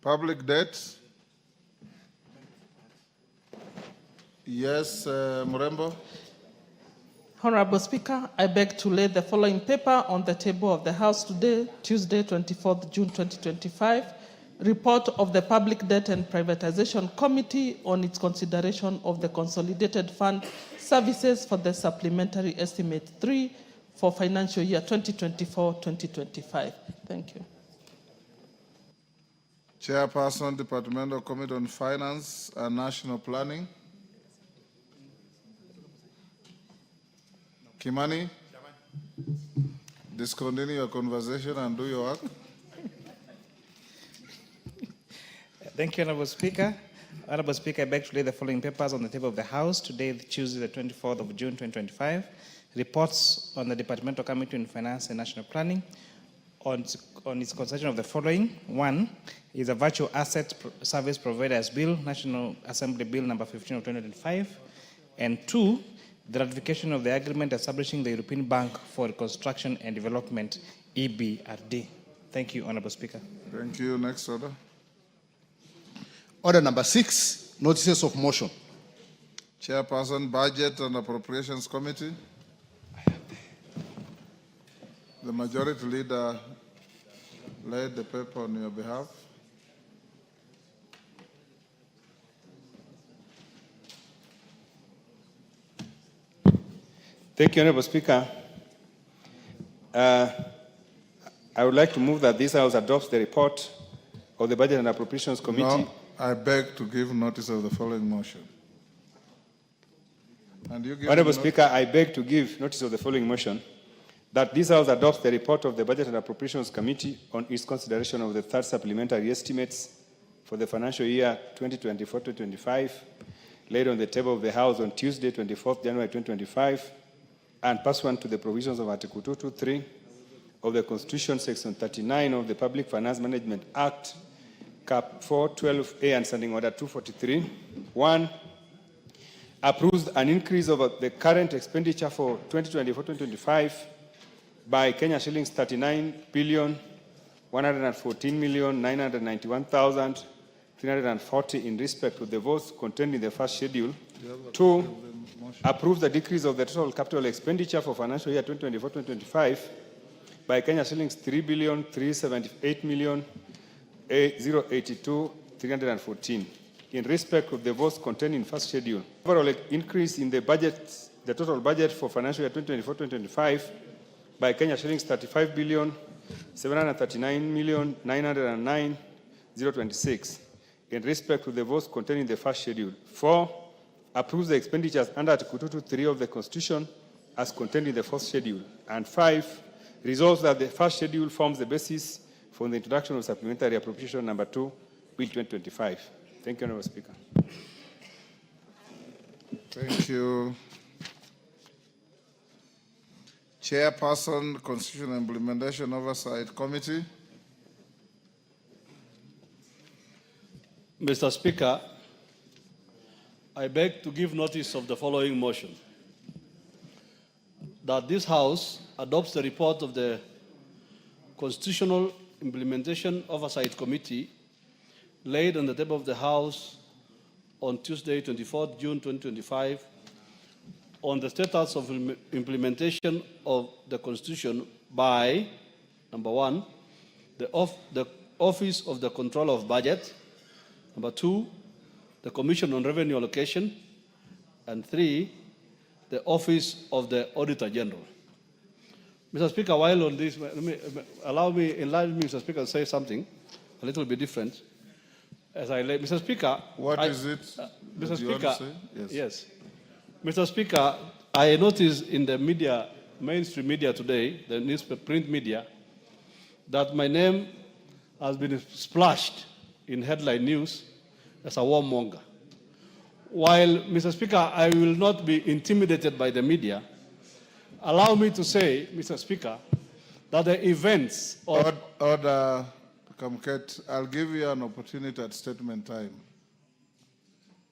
Public debt. Yes, Murembo. Honorable Speaker, I beg to lay the following paper on the table of the House today, Tuesday, 24th June 2025, report of the Public Debt and Privatization Committee on its consideration of the Consolidated Fund Services for the Supplementary Estimate 3 for financial year 2024-2025. Thank you. Chairperson, Departmental Committee on Finance and National Planning. Kimani, discontinue your conversation and do your work. Thank you, Honorable Speaker. Honorable Speaker, I beg to lay the following papers on the table of the House today, Tuesday, the 24th of June, 2025. Reports on the Departmental Committee on Finance and National Planning on its consideration of the following. One is a Virtual Asset Service Providers Bill, National Assembly Bill number 15 of 2025. And two, the ratification of the agreement establishing the European Bank for Reconstruction and Development, EBRD. Thank you, Honorable Speaker. Thank you. Next order. Order number 6, notices of motion. Chairperson, Budget and Appropriations Committee. The Majority Leader laid the paper on your behalf. Thank you, Honorable Speaker. I would like to move that this House adopts the report of the Budget and Appropriations Committee. No, I beg to give notice of the following motion. And you give Honorable Speaker, I beg to give notice of the following motion, that this House adopts the report of the Budget and Appropriations Committee on its consideration of the third supplementary estimates for the financial year 2024-2025, laid on the table of the House on Tuesday, 24th January 2025, and pursuant to the provisions of Article 223 of the Constitution, Section 39 of the Public Finance Management Act, Cap 412A and Standing Order 243. 1. Approves an increase of the current expenditure for 2024-2025 by Kenya shillings 39,114,991,340 in respect to the votes contained in the first schedule. 2. Approves the decrease of the total capital expenditure for financial year 2024-2025 by Kenya shillings 3,378,082,314 in respect of the votes contained in first schedule. Overall increase in the budget, the total budget for financial year 2024-2025 by Kenya shillings 35,739,909,026 in respect to the votes contained in the first schedule. 4. Approves the expenditures under Article 223 of the Constitution as contained in the first schedule. And 5. Resolves that the first schedule forms the basis for the introduction of Supplementary Appropriation Number 2, Bill 2025. Thank you, Honorable Speaker. Thank you. Chairperson, Constitutional Implementation Oversight Committee. Mr. Speaker, I beg to give notice of the following motion. That this House adopts the report of the Constitutional Implementation Oversight Committee laid on the table of the House on Tuesday, 24th June 2025, on the status of implementation of the Constitution by, number 1, the Office of the Controller of Budget, number 2, the Commission on Revenue Allocation, and 3, the Office of the Auditor General. Mr. Speaker, while on this, allow me, Mr. Speaker, to say something a little bit different. Mr. Speaker, what is it? Mr. Speaker, yes. Mr. Speaker, I noticed in the media, mainstream media today, the newspaper, print media, that my name has been splashed in headline news as a warmonger. While, Mr. Speaker, I will not be intimidated by the media, allow me to say, Mr. Speaker, that the events of... Order, Kamket, I'll give you an opportunity at statement time,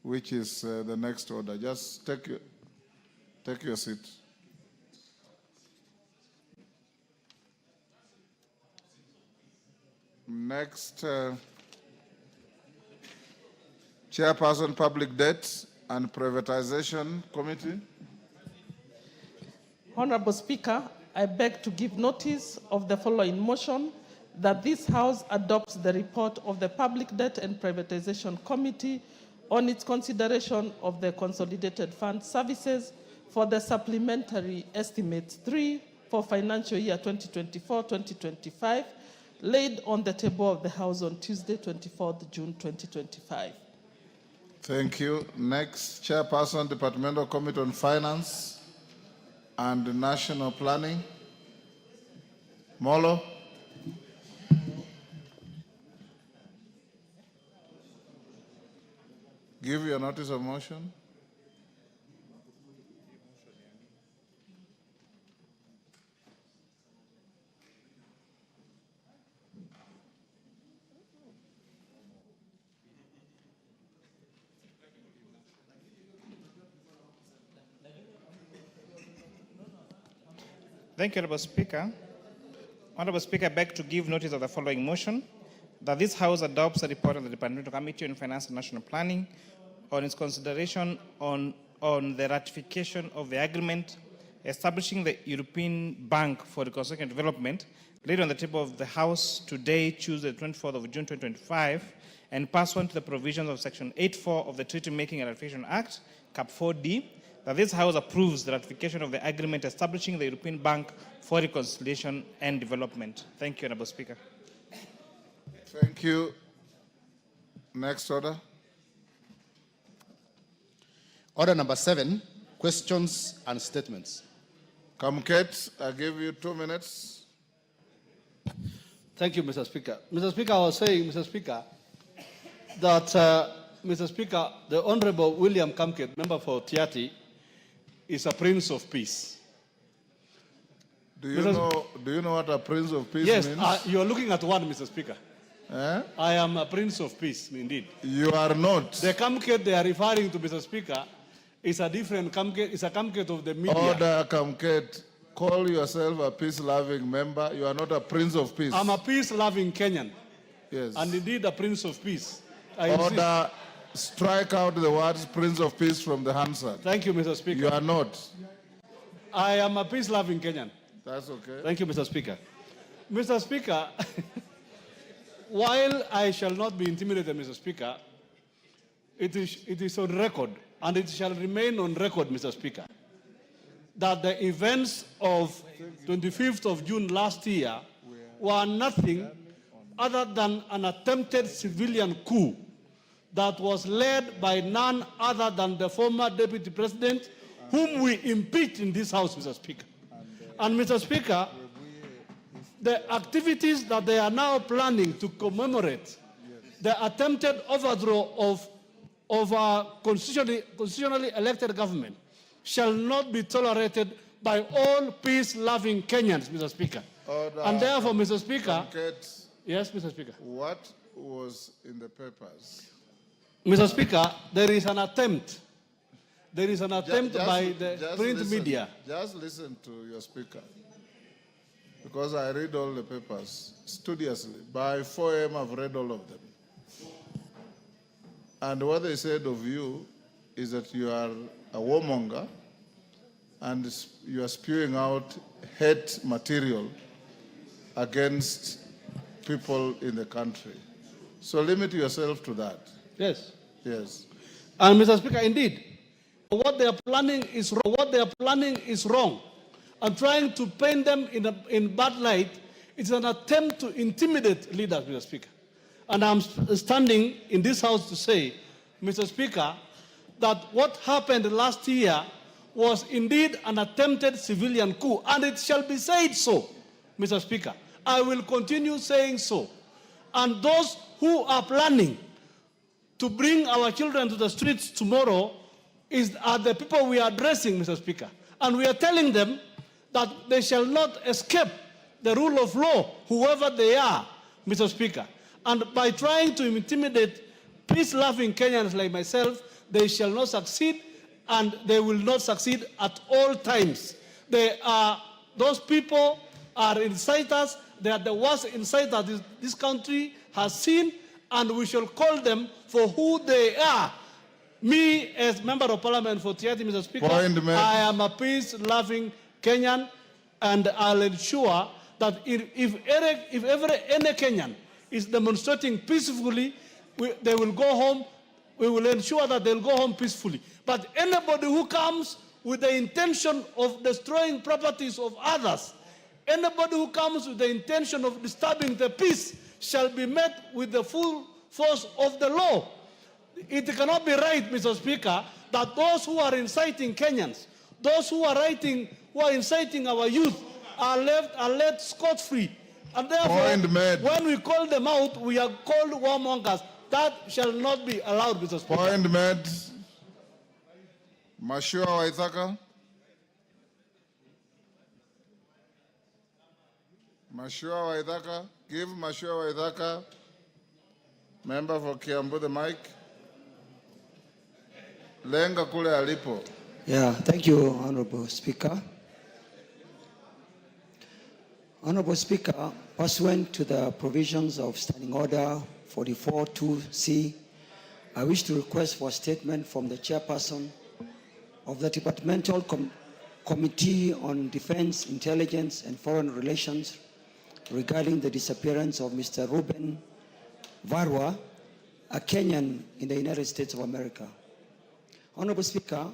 which is the next order. Just take your seat. Next Chairperson, Public Debt and Privatization Committee. Honorable Speaker, I beg to give notice of the following motion that this House adopts the report of the Public Debt and Privatization Committee on its consideration of the Consolidated Fund Services for the Supplementary Estimates 3 for financial year 2024-2025, laid on the table of the House on Tuesday, 24th June 2025. Thank you. Next, Chairperson, Departmental Committee on Finance and National Planning. Molo. Give your notice of motion. Thank you, Honorable Speaker. Honorable Speaker, I beg to give notice of the following motion, that this House adopts a report of the Departmental Committee on Finance and National Planning on its consideration on the ratification of the agreement establishing the European Bank for Reconstruction and Development, laid on the table of the House today, Tuesday, 24th of June 2025, and pursuant to the provisions of Section 84 of the Treaty Making and Ratification Act, Cap 4D, that this House approves the ratification of the agreement establishing the European Bank for Reconciliation and Development. Thank you, Honorable Speaker. Thank you. Next order. Order number 7, questions and statements. Kamket, I give you 2 minutes. Thank you, Mr. Speaker. Mr. Speaker, I was saying, Mr. Speaker, that, Mr. Speaker, the Honorable William Kamket, member for Tiati, is a Prince of Peace. Do you know what a Prince of Peace yes, means? you are looking at one, Mr. Speaker. Eh? I am a Prince of Peace, indeed. You are not. The Kamket they are referring to, Mr. Speaker, is a different Kamket, it's a Kamket of the media. Order, Kamket. Call yourself a peace-loving member. You are not a Prince of Peace. I'm a peace-loving Kenyan. Yes. And indeed a Prince of Peace. I Order, strike out the words Prince of Peace from the Hansard. Thank you, Mr. Speaker. You are not. I am a peace-loving Kenyan. That's okay. Thank you, Mr. Speaker. Mr. Speaker, while I shall not be intimidated, Mr. Speaker, it is on record, and it shall remain on record, Mr. Speaker, that the events of 25th of June last year were nothing other than an attempted civilian coup that was led by none other than the former Deputy President, whom we impeached in this House, Mr. Speaker. And Mr. Speaker, the activities that they are now planning to commemorate the attempted overthrow of our constitutionally elected government shall not be tolerated by all peace-loving Kenyans, Mr. Speaker. Order. And therefore, Mr. Speaker, Kamket, yes, Mr. Speaker. what was in the papers? Mr. Speaker, there is an attempt. There is an attempt by the print listen, media. Just listen to your speaker. Because I read all the papers studiously. By 4 a.m. I've read all of them. And what they said of you is that you are a warmonger and you are spewing out hate material against people in the country. So limit yourself to that. Yes. Yes. And Mr. Speaker, indeed, what they are planning is wrong. What they are planning is wrong. And trying to paint them in bad light is an attempt to intimidate leaders, Mr. Speaker. And I'm standing in this House to say, Mr. Speaker, that what happened last year was indeed an attempted civilian coup, and it shall be said so, Mr. Speaker. I will continue saying so. And those who are planning to bring our children to the streets tomorrow are the people we are addressing, Mr. Speaker. And we are telling them that they shall not escape the rule of law, whoever they are, Mr. Speaker. And by trying to intimidate peace-loving Kenyans like myself, they shall not succeed, and they will not succeed at all times. Those people are inciters. They are the worst inciters this country has seen, and we shall call them for who they are. Me, as Member of Parliament for Tiaty, Mr. Speaker, I am a peace-loving Kenyan, and I'll ensure that if ever any Kenyan is demonstrating peacefully, they will go home. We will ensure that they'll go home peacefully. But anybody who comes with the intention of destroying properties of others, anybody who comes with the intention of disturbing the peace shall be met with the full force of the law. It cannot be right, Mr. Speaker, that those who are inciting Kenyans, those who are inciting our youth are left scot-free. And therefore, when we call them out, we are called warmongers. That shall not be allowed, Mr. Speaker. Point made. Mashua Waithaka. Mashua Waithaka. Give Mashua Waithaka, member for Kiambu, the mic. Lenga kule alipo. Yeah, thank you, Honorable Speaker. Honorable Speaker, pursuant to the provisions of Standing Order 44-2C, I wish to request for a statement from the chairperson of the Departmental Committee on Defense, Intelligence and Foreign Relations regarding the disappearance of Mr. Ruben Varwa, a Kenyan in the United States of America. Honorable Speaker,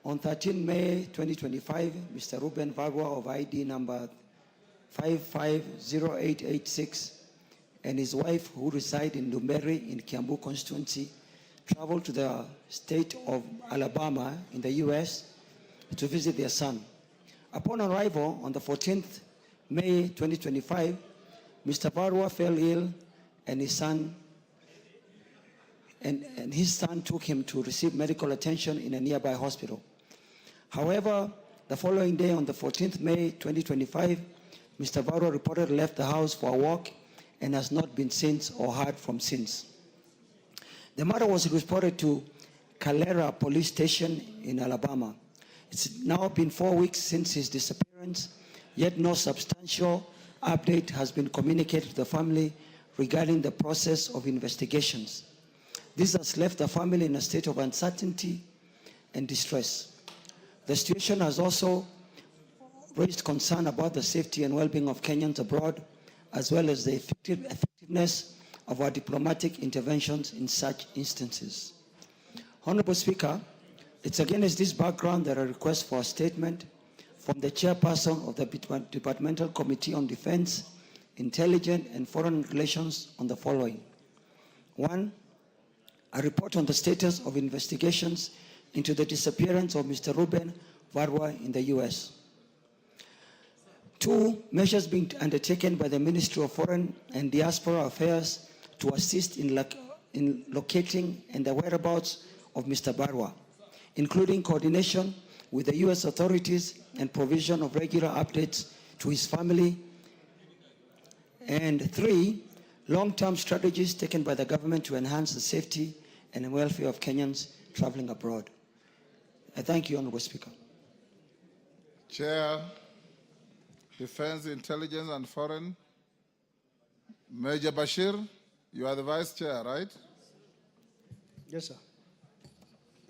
on 13 May 2025, Mr. Ruben Varwa of ID number 550886 and his wife, who reside in Lumberi in Kiambu constituency, traveled to the state of Alabama in the U.S. to visit their son. Upon arrival on the 14th May 2025, Mr. Varwa fell ill and his son took him to receive medical attention in a nearby hospital. However, the following day, on the 14th May 2025, Mr. Varwa reportedly left the house for a walk and has not been seen or heard from since. The matter was reported to Calera Police Station in Alabama. It's now been 4 weeks since his disappearance, yet no substantial update has been communicated to the family regarding the process of investigations. This has left the family in a state of uncertainty and distress. The situation has also raised concern about the safety and well-being of Kenyans abroad, as well as the effectiveness of our diplomatic interventions in such instances. Honorable Speaker, it's against this background that I request for a statement from the chairperson of the Departmental Committee on Defense, Intelligence and Foreign Relations on the following. 1, a report on the status of investigations into the disappearance of Mr. Ruben Varwa in the U.S. 2, measures being undertaken by the Ministry of Foreign and Diaspora Affairs to assist in locating and the whereabouts of Mr. Varwa, including coordination with the U.S. authorities and provision of regular updates to his family. And 3, long-term strategies taken by the government to enhance the safety and welfare of Kenyans traveling abroad. I thank you, Honorable Speaker. Chair, Defense, Intelligence and Foreign. Major Bashir, you are the Vice Chair, right? Yes, sir.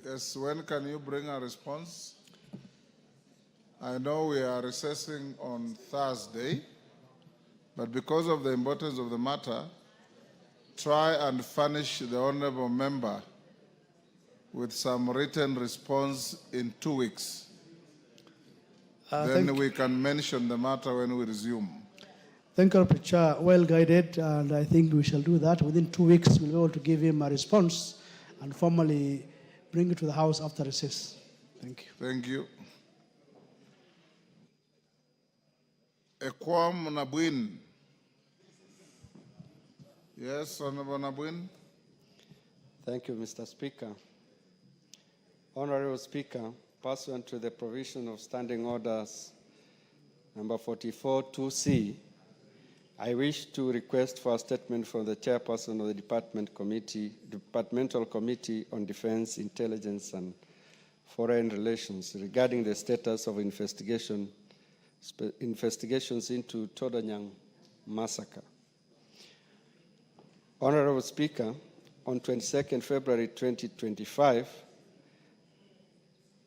Yes, when can you bring a response? I know we are recessing on Thursday, but because of the importance of the matter, try and furnish the honorable member with some written response in 2 weeks. Then we can mention the matter when we resume. Thank you, Honorable Chair. Well guided, and I think we shall do that. Within 2 weeks, we'll be able to give him a response and formally bring it to the House after recess. Thank you. Thank you. Ekwam Nabwin. Yes, Honorable Nabwin. Thank you, Mr. Speaker. Honorable Speaker, pursuant to the provision of Standing Orders number 44-2C, I wish to request for a statement from the chairperson of the Departmental Committee on Defense, Intelligence and Foreign Relations regarding the status of investigations into Todanyang massacre. Honorable Speaker, on 22nd February 2025,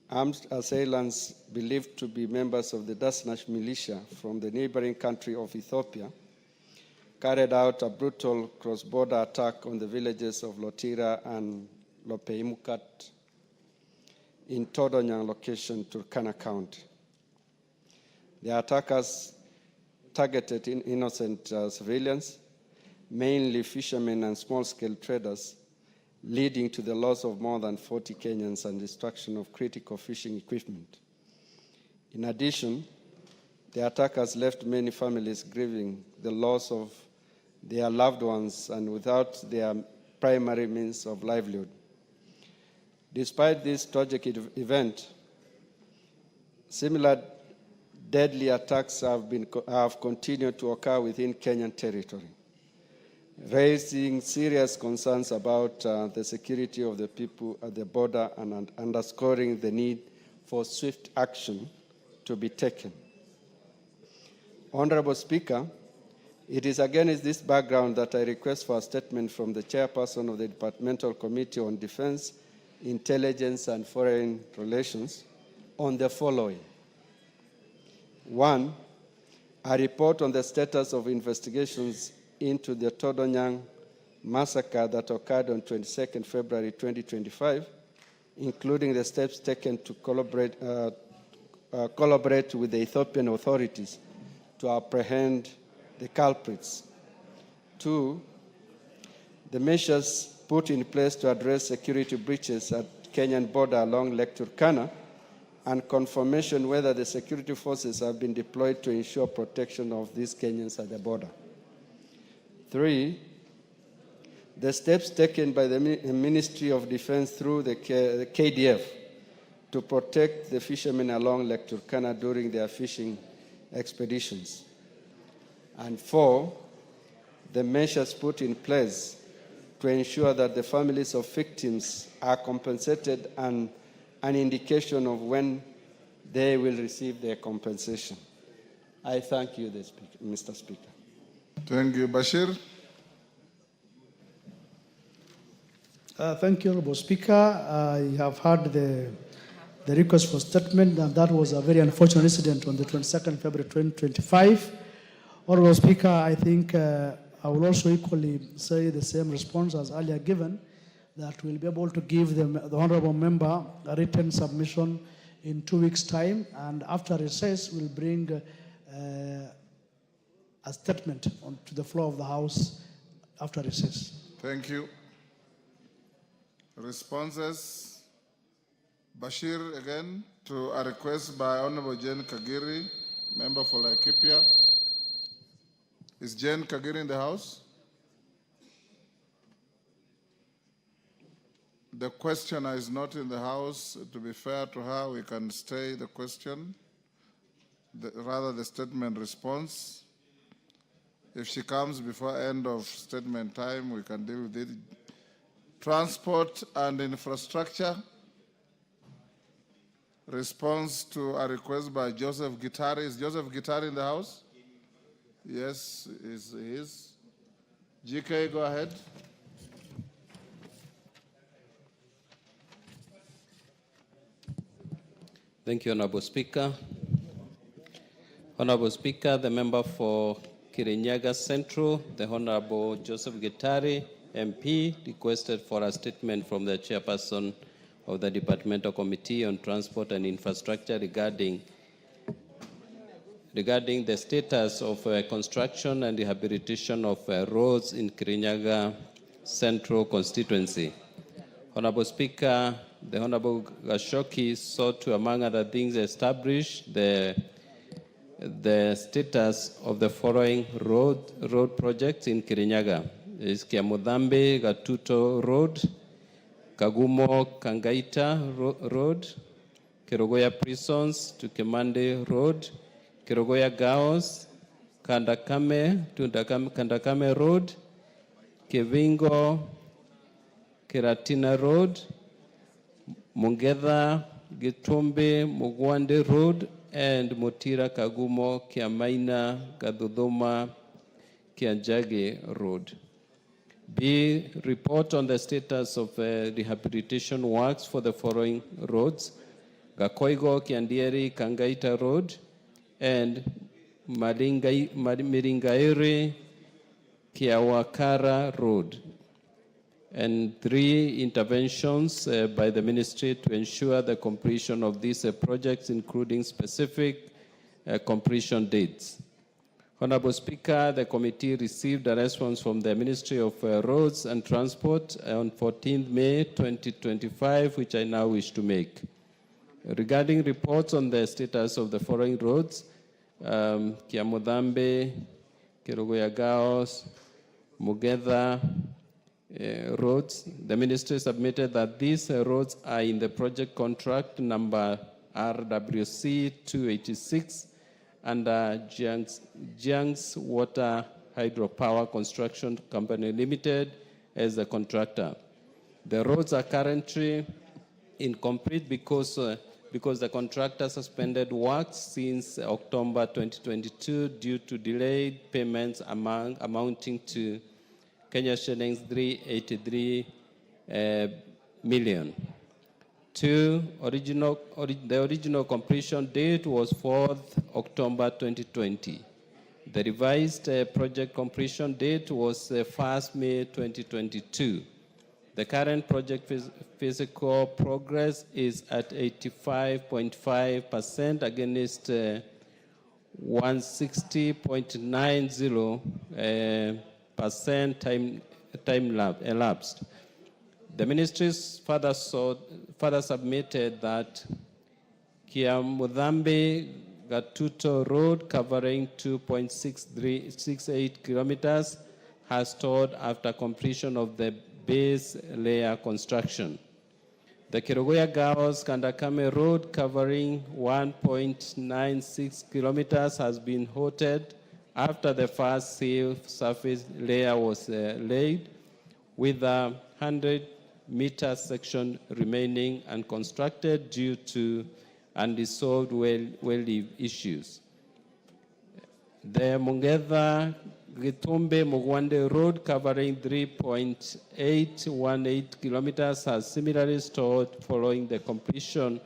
armed assailants believed to be members of the Dasnash militia from the neighboring country of Ethiopia carried out a brutal cross-border attack on the villages of Lotira and Lopeimukat in Todonyang location, Turkana County. The attackers targeted innocent civilians, mainly fishermen and small-scale traders, leading to the loss of more than 40 Kenyans and destruction of critical fishing equipment. In addition, the attackers left many families grieving the loss of their loved ones and without their primary means of livelihood. Despite this tragic event, similar deadly attacks have continued to occur within Kenyan territory, raising serious concerns about the security of the people at the border and underscoring the need for swift action to be taken. Honorable Speaker, it is against this background that I request for a statement from the chairperson of the Departmental Committee on Defense, Intelligence and Foreign Relations on the following. 1, a report on the status of investigations into the Todonyang massacre that occurred on 22nd February 2025, including the steps taken to collaborate with the Ethiopian authorities to apprehend the culprits. 2, the measures put in place to address security breaches at Kenyan border along Lake Turkana, and confirmation whether the security forces have been deployed to ensure protection of these Kenyans at the border. 3, the steps taken by the Ministry of Defense through the KDF to protect the fishermen along Lake Turkana during their fishing expeditions. And 4, the measures put in place to ensure that the families of victims are compensated and an indication of when they will receive their compensation. I thank you, Mr. Speaker. Thank you. Bashir? Thank you, Honorable Speaker. I have heard the request for statement, and that was a very unfortunate incident on the 22nd February 2025. Honorable Speaker, I think I will also equally say the same response as earlier given, that we'll be able to give the Honorable Member a written submission in 2 weeks' time, and after recess, we'll bring a statement to the floor of the House after recess. Thank you. Responses? Bashir again to a request by Honorable Jane Kagiri, member for Laikipia. Is Jane Kagiri in the House? The questioner is not in the House. To be fair to her, we can stay the question, rather the statement response. If she comes before end of statement time, we can deal with it. Transport and infrastructure. Response to a request by Joseph Gitari. Is Joseph Gitari in the House? Yes, he is. GK, go ahead. Thank you, Honorable Speaker. Honorable Speaker, the member for Kirinyaga Central, the Honorable Joseph Gitari, MP, requested for a statement from the chairperson of the Departmental Committee on Transport and Infrastructure regarding the status of construction and rehabilitation of roads in Kirinyaga Central constituency. Honorable Speaker, the Honorable Gashoki sought to, among other things, establish the status of the following road projects in Kirinyaga. Is Kiamudhambi Gatuto Road, Kagumo Kangaita Road, Kerogoya Prisons to Kemande Road, Kerogoya Gaos, Kandakame Road, Kevingo Keratina Road, Mungedha Gitumbe Mugwande Road, and Mutira Kagumo Kiamaina Gadudoma Kianjage Road. B, report on the status of rehabilitation works for the following roads: Gakoigo, Kiandieri, Kangaita Road, and Miringairi, Kiawakara Road. And 3, interventions by the ministry to ensure the completion of these projects, including specific completion dates. Honorable Speaker, the committee received a response from the Ministry of Roads and Transport on 14th May 2025, which I now wish to make. Regarding reports on the status of the following roads: Kiamudhambe, Kerugoyagaos, Mugetha roads, the ministry submitted that these roads are in the project contract number RWC 286 under Jiang's Water Hydropower Construction Company Limited as the contractor. The roads are currently incomplete because the contractor suspended works since October 2022 due to delayed payments amounting to Kenya shillings 383 million. 2, the original completion date was 4th October 2020. The revised project completion date was 1st May 2022. The current project physical progress is at 85.5% against 160.90% time elapsed. The ministries further submitted that Kiamudhambe Gatuto Road, covering 2.68 kilometers, has stalled after completion of the base layer construction. The Kerugoya-Gaos Kandakame Road, covering 1.96 kilometers, has been halted after the first seal surface layer was laid, with a 100-meter section remaining unconstructed due to unresolved well issues. The Mugetha Gitumbe Mugwande Road, covering 3.818 kilometers, has similarly stalled following the completion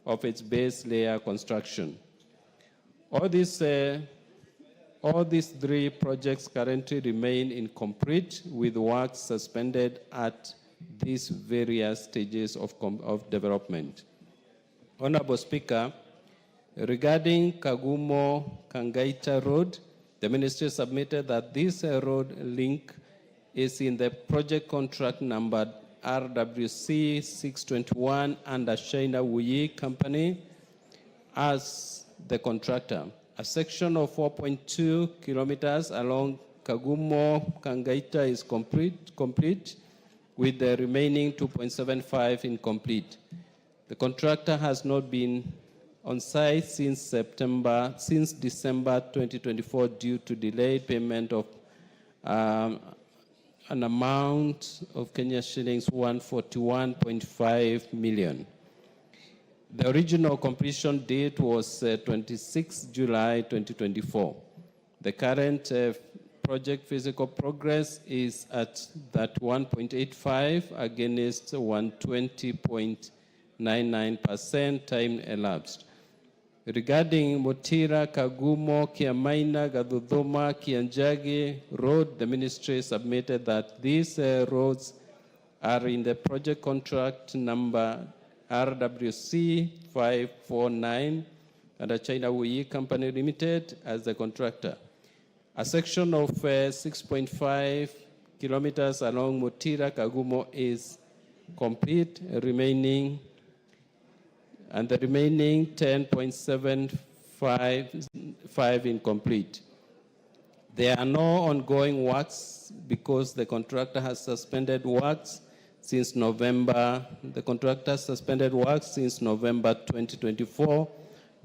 of its base layer construction. All these 3 projects currently remain incomplete, with works suspended at these various stages of development. Honorable Speaker, regarding Kagumo Kangaita Road, the ministry submitted that this road link is in the project contract number RWC 621 under China Wuyi Company as the contractor. A section of 4.2 kilometers along Kagumo Kangaita is complete, with the remaining 2.75 incomplete. The contractor has not been on site since December 2024 due to delayed payment of an amount of Kenya shillings 141.5 million. The original completion date was 26 July 2024. The current project physical progress is at that 1.85 against 120.99% time elapsed. Regarding Mutira, Kagumo, Kiamaina, Gadudhuma, Kianjagi Road, the ministry submitted that these roads are in the project contract number RWC 549 under China Wuyi Company Limited as the contractor. A section of 6.5 kilometers along Mutira, Kagumo is complete, and the remaining 10.75 incomplete. There are no ongoing works because the contractor has suspended works since November. The contractor suspended works since November 2024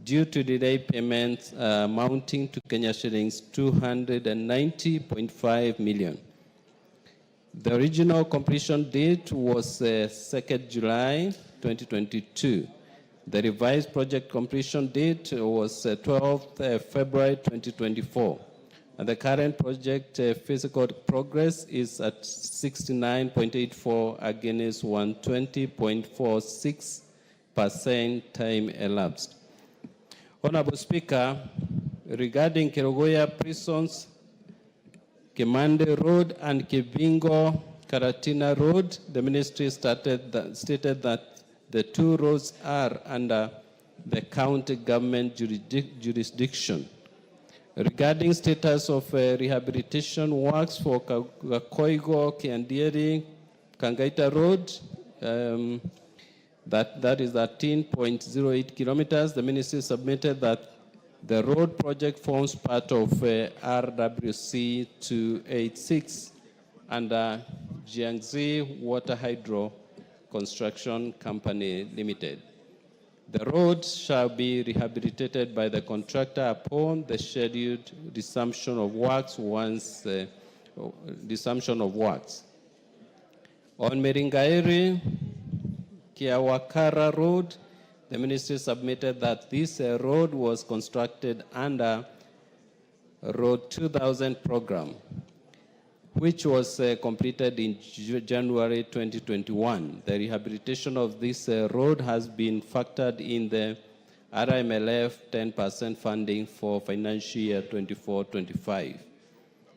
due to delayed payments amounting to Kenya shillings 290.5 million. The original completion date was 2nd July 2022. The revised project completion date was 12th February 2024. And the current project physical progress is at 69.84 against 120.46% time elapsed. Honorable Speaker, regarding Kerogoya prisons, Kimande Road and Kibingo Karatina Road, the ministry stated that the two roads are under the county government jurisdiction. Regarding status of rehabilitation works for Kakoigo, Kiandieri, Kangaita Road, that is 13.08 kilometers, the ministry submitted that the road project forms part of RWC 286 under Jiangxi Water Hydro Construction Company Limited. The road shall be rehabilitated by the contractor upon the scheduled resumption of works On Meringairi, Kiawakara Road, the ministry submitted that this road was constructed under Road 2000 program, which was completed in January 2021. The rehabilitation of this road has been factored in the RMLF 10% funding for financial year 24-25.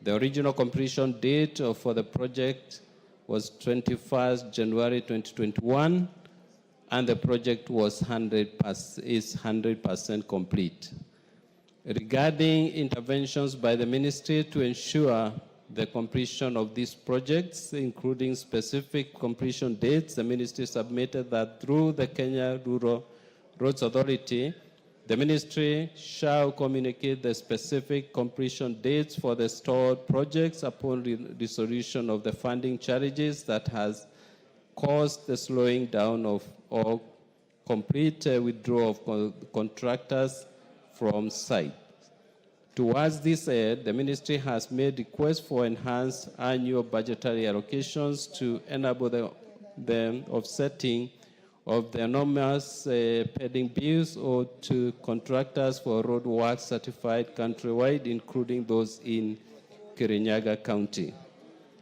The original completion date for the project was 21st January 2021, and the project is 100% complete. Regarding interventions by the ministry to ensure the completion of these projects, including specific completion dates, the ministry submitted that through the Kenya Rural Roads Authority, the ministry shall communicate the specific completion dates for the stalled projects upon resolution of the funding challenges that has caused the slowing down of or complete withdrawal of contractors from site. Towards this end, the ministry has made requests for enhanced annual budgetary allocations to enable the offsetting of the enormous pending bills owed to contractors for road works certified countrywide, including those in Kirinyaga County.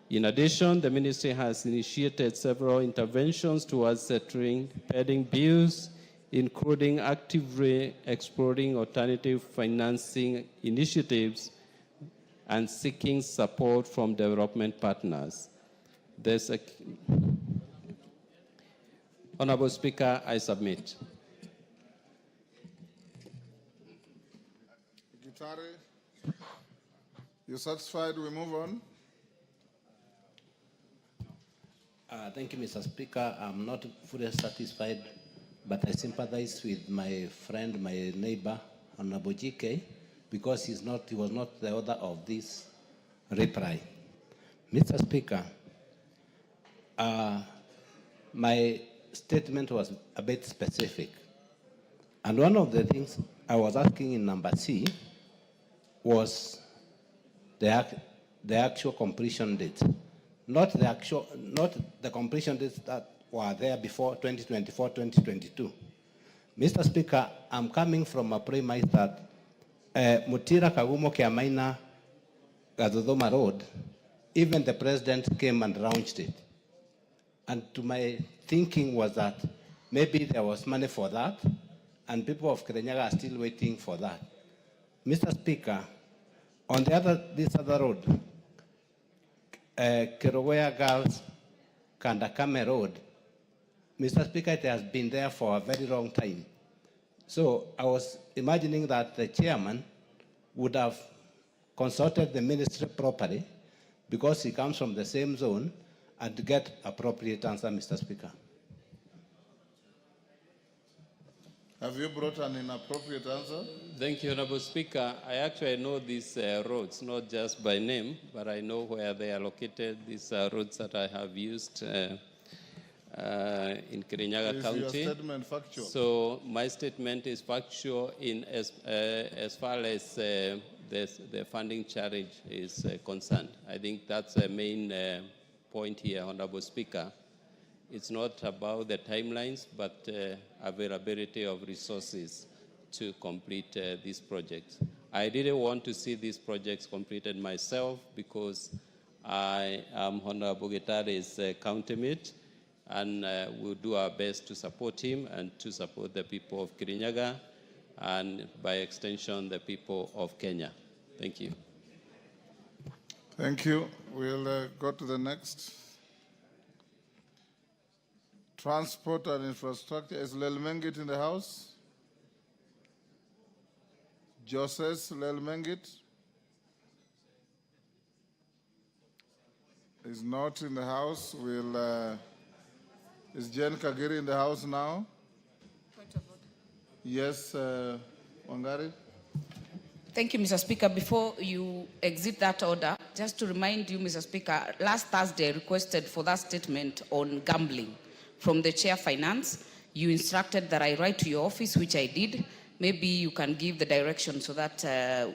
In addition, the ministry has initiated several interventions towards settling pending bills, including actively exploring alternative financing initiatives and seeking support from development partners. Honorable Speaker, I submit. Gitari, you satisfied? We move on. Thank you, Mr. Speaker. I'm not fully satisfied, but I sympathize with my friend, my neighbor, Honorable GK, because he was not the author of this reply. Mr. Speaker, my statement was a bit specific. And one of the things I was asking in number C was the actual completion date. Not the completion dates that were there before 2024, 2022. Mr. Speaker, I'm coming from a premise that Mutira Kagumo Kiamaina Gadodoma Road, even the president came and launched it. And to my thinking was that maybe there was money for that, and people of Kirinyaga are still waiting for that. Mr. Speaker, on this other road, Kerogoya Girls, Kandakame Road, Mr. Speaker, it has been there for a very long time. So I was imagining that the chairman would have consulted the ministry properly because he comes from the same zone and to get appropriate answer, Mr. Speaker. Have you brought an inappropriate answer? Thank you, Honorable Speaker. I actually know these roads, not just by name, but I know where they are located. These are roads that I have used in Kirinyaga County. Is your statement factual? So my statement is factual in as far as the funding challenge is concerned. I think that's the main point here, Honorable Speaker. It's not about the timelines, but availability of resources to complete these projects. I didn't want to see these projects completed myself because I am Honorable Gitare's countermate, and we'll do our best to support him and to support the people of Kirinyaga and by extension the people of Kenya. Thank you. Thank you. We'll go to the next. Transport and infrastructure. Is Lelmengit in the house? Joses Lelmengit is not in the house. Is Jen Kagiri in the house now? Yes, Wangari. Thank you, Mr. Speaker. Before you exit that order, just to remind you, Mr. Speaker, last Thursday I requested for that statement on gambling from the Chair Finance. You instructed that I write to your office, which I did. Maybe you can give the direction so that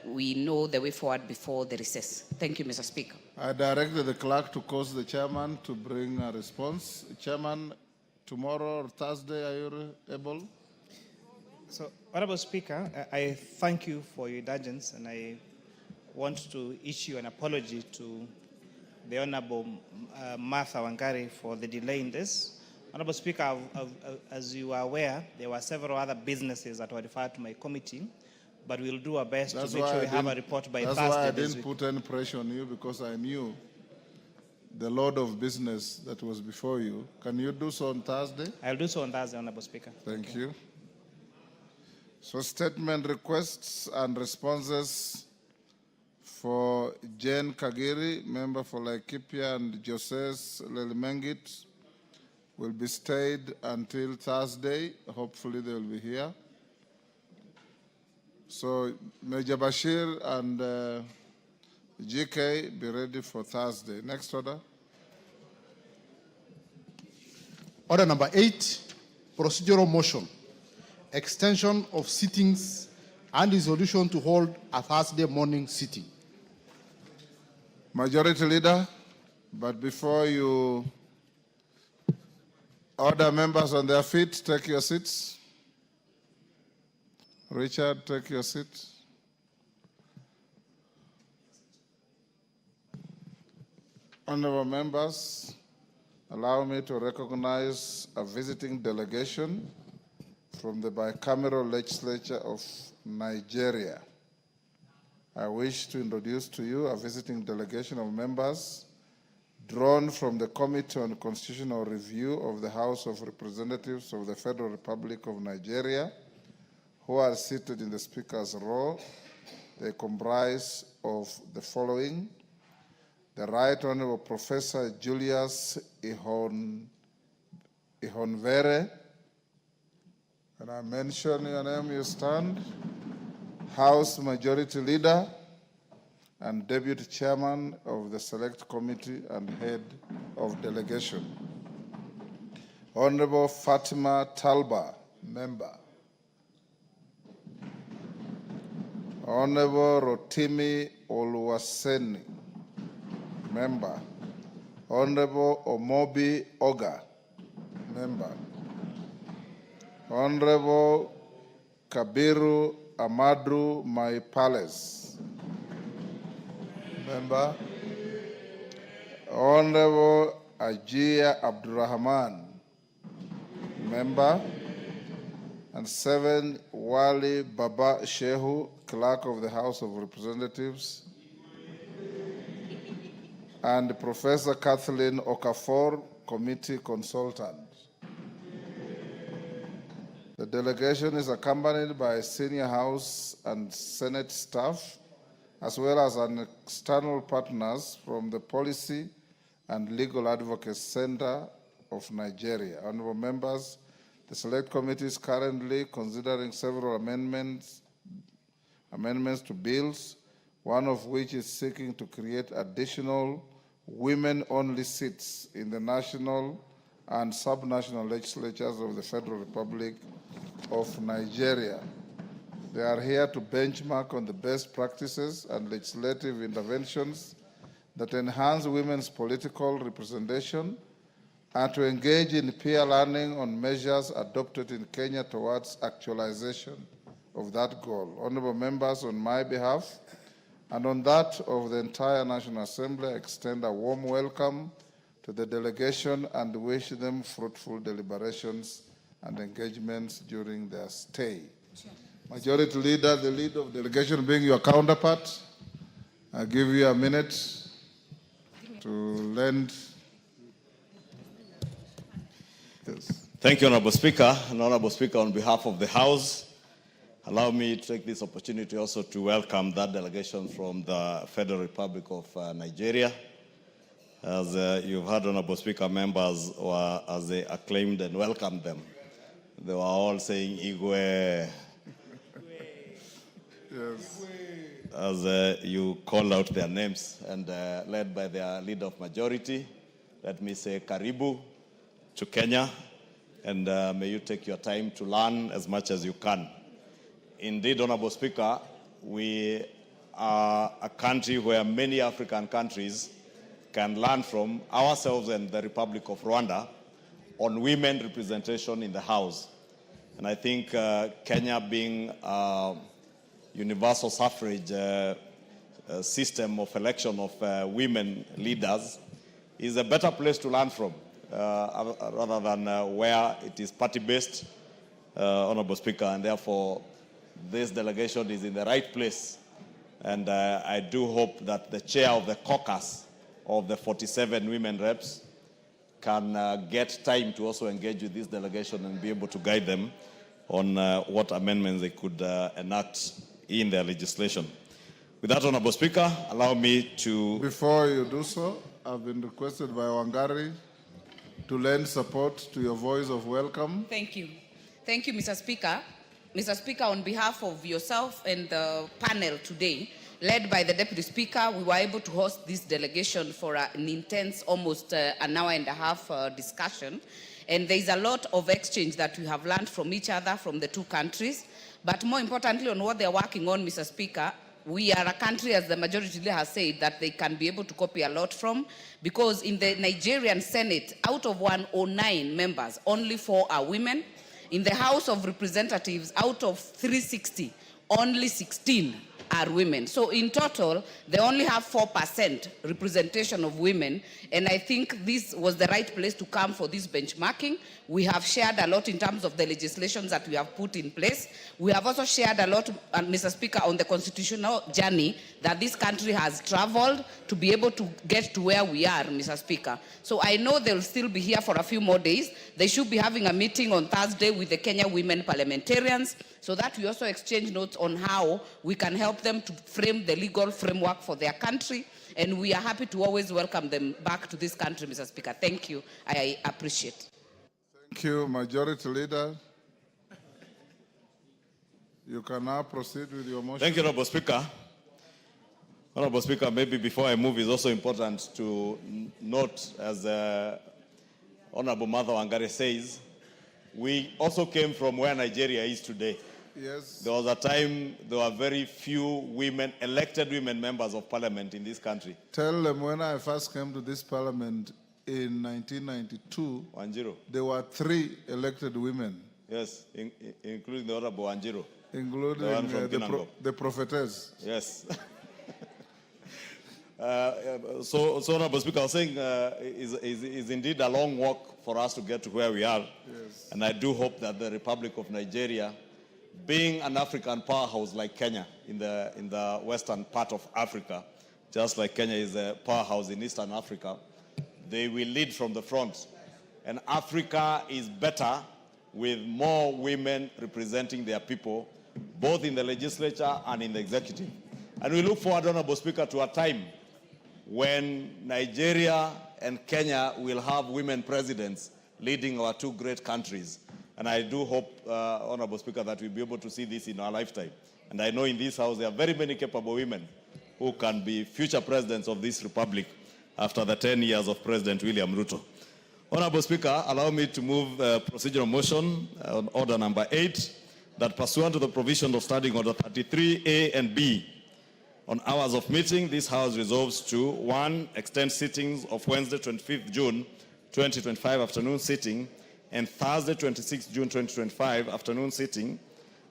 we know the way forward before the recess. Thank you, Mr. Speaker. I directed the clerk to cause the chairman to bring a response. Chairman, tomorrow or Thursday, are you able? So, Honorable Speaker, I thank you for your indulgence, and I want to issue an apology to the Honorable Martha Wangari for the delay in this. Honorable Speaker, as you are aware, there were several other businesses that were referred to my committee, but we'll do our best to make sure we have a report by Thursday. That's why I didn't put any pressure on you, because I knew the load of business that was before you. Can you do so on Thursday? I'll do so on Thursday, Honorable Speaker. Thank you. So statement requests and responses for Jane Kagiri, member for Laikipia, and Joses Lelmengit will be stayed until Thursday. Hopefully they will be here. So Major Bashir and GK, be ready for Thursday. Next order. Order number 8, procedural motion. Extension of sittings and resolution to hold a Thursday morning sitting. Majority Leader, but before you order members on their feet, take your seats. Richard, take your seat. Honorable members, allow me to recognize a visiting delegation from the bicameral legislature of Nigeria. I wish to introduce to you a visiting delegation of members drawn from the Committee on Constitutional Review of the House of Representatives of the Federal Republic of Nigeria, who are seated in the Speaker's row. They comprise of the following: the Right Honorable Professor Julius Ihonvere. When I mention your name, you stand. House Majority Leader and Deputy Chairman of the Select Committee and Head of Delegation. Honorable Fatima Talba, Member. Honorable Rotimi Oluwaseni, Member. Honorable Omobi Oga, Member. Honorable Kabiru Amadou Mai Palace, Member. Honorable Ajia Abdurrahman, Member. And 7, Wali Baba Shehu, Clerk of the House of Representatives. And Professor Kathleen Okafor, Committee Consultant. The delegation is accompanied by senior House and Senate staff, as well as an external partners from the Policy and Legal Advocacy Center of Nigeria. Honorable members, the Select Committee is currently considering several amendments to bills, one of which is seeking to create additional women-only seats in the national and subnational legislatures of the Federal Republic of Nigeria. They are here to benchmark on the best practices and legislative interventions that enhance women's political representation and to engage in peer learning on measures adopted in Kenya towards actualization of that goal. Honorable members, on my behalf and on that of the entire National Assembly, I extend a warm welcome to the delegation and wish them fruitful deliberations and engagements during their stay. Sure. Majority Leader, the leader of delegation being your counterpart, I give you a minute to lend. Yes. Thank you, Honorable Speaker. And Honorable Speaker, on behalf of the House, allow me to take this opportunity also to welcome that delegation from the Federal Republic of Nigeria. As you've heard, Honorable Speaker, members were, as they acclaimed and welcomed them, they were all saying Igwe. Yes. As you called out their names and led by their leader of majority, let me say Karibu to Kenya, and may you take your time to learn as much as you can. Indeed, Honorable Speaker, we are a country where many African countries can learn from ourselves and the Republic of Rwanda on women representation in the House. And I think Kenya being universal suffrage system of election of women leaders is a better place to learn from rather than where it is party-based, Honorable Speaker, and therefore this delegation is in the right place. And I do hope that the chair of the caucus of the 47 women reps can get time to also engage with this delegation and be able to guide them on what amendments they could enact in their legislation. With that, Honorable Speaker, allow me to... Before you do so, I've been requested by Wangari to lend support to your voice of welcome. Thank you. Thank you, Mr. Speaker. Mr. Speaker, on behalf of yourself and the panel today, led by the Deputy Speaker, we were able to host this delegation for an intense, almost an hour and a half discussion. And there's a lot of exchange that we have learned from each other, from the two countries. But more importantly, on what they're working on, Mr. Speaker, we are a country, as the majority leader has said, that they can be able to copy a lot from, because in the Nigerian Senate, out of 109 members, only 4 are women. In the House of Representatives, out of 360, only 16 are women. So in total, they only have 4% representation of women. And I think this was the right place to come for this benchmarking. We have shared a lot in terms of the legislations that we have put in place. We have also shared a lot, Mr. Speaker, on the constitutional journey that this country has traveled to be able to get to where we are, Mr. Speaker. So I know they'll still be here for a few more days. They should be having a meeting on Thursday with the Kenya women parliamentarians, so that we also exchange notes on how we can help them to frame the legal framework for their country. And we are happy to always welcome them back to this country, Mr. Speaker. Thank you. I appreciate it. Thank you, Majority Leader. You can now proceed with your motion. Thank you, Honorable Speaker. Honorable Speaker, maybe before I move, it's also important to note, as Honorable Mother Wangari says, we also came from where Nigeria is today. Yes. There was a time there were very few women, elected women members of parliament in this country. Tell them when I first came to this parliament in 1992, there were 3 elected women. Yes, including the Honorable Wanjiru. Including the prophetess. Yes. So Honorable Speaker, I was saying is indeed a long walk for us to get to where we are. Yes. And I do hope that the Republic of Nigeria, being an African powerhouse like Kenya in the western part of Africa, just like Kenya is a powerhouse in Eastern Africa, they will lead from the front. And Africa is better with more women representing their people, both in the legislature and in the executive. And we look forward, Honorable Speaker, to a time when Nigeria and Kenya will have women presidents leading our 2 great countries. And I do hope, Honorable Speaker, that we'll be able to see this in our lifetime. And I know in this House there are very many capable women who can be future presidents of this republic after the 10 years of President William Ruto. Honorable Speaker, allow me to move procedural motion on order number 8, that pursuant to the provision of Standing Order 33A and B, on hours of meeting, this House resolves to 1. Extend sittings of Wednesday, 25th June 2025 afternoon sitting, and Thursday, 26th June 2025 afternoon sitting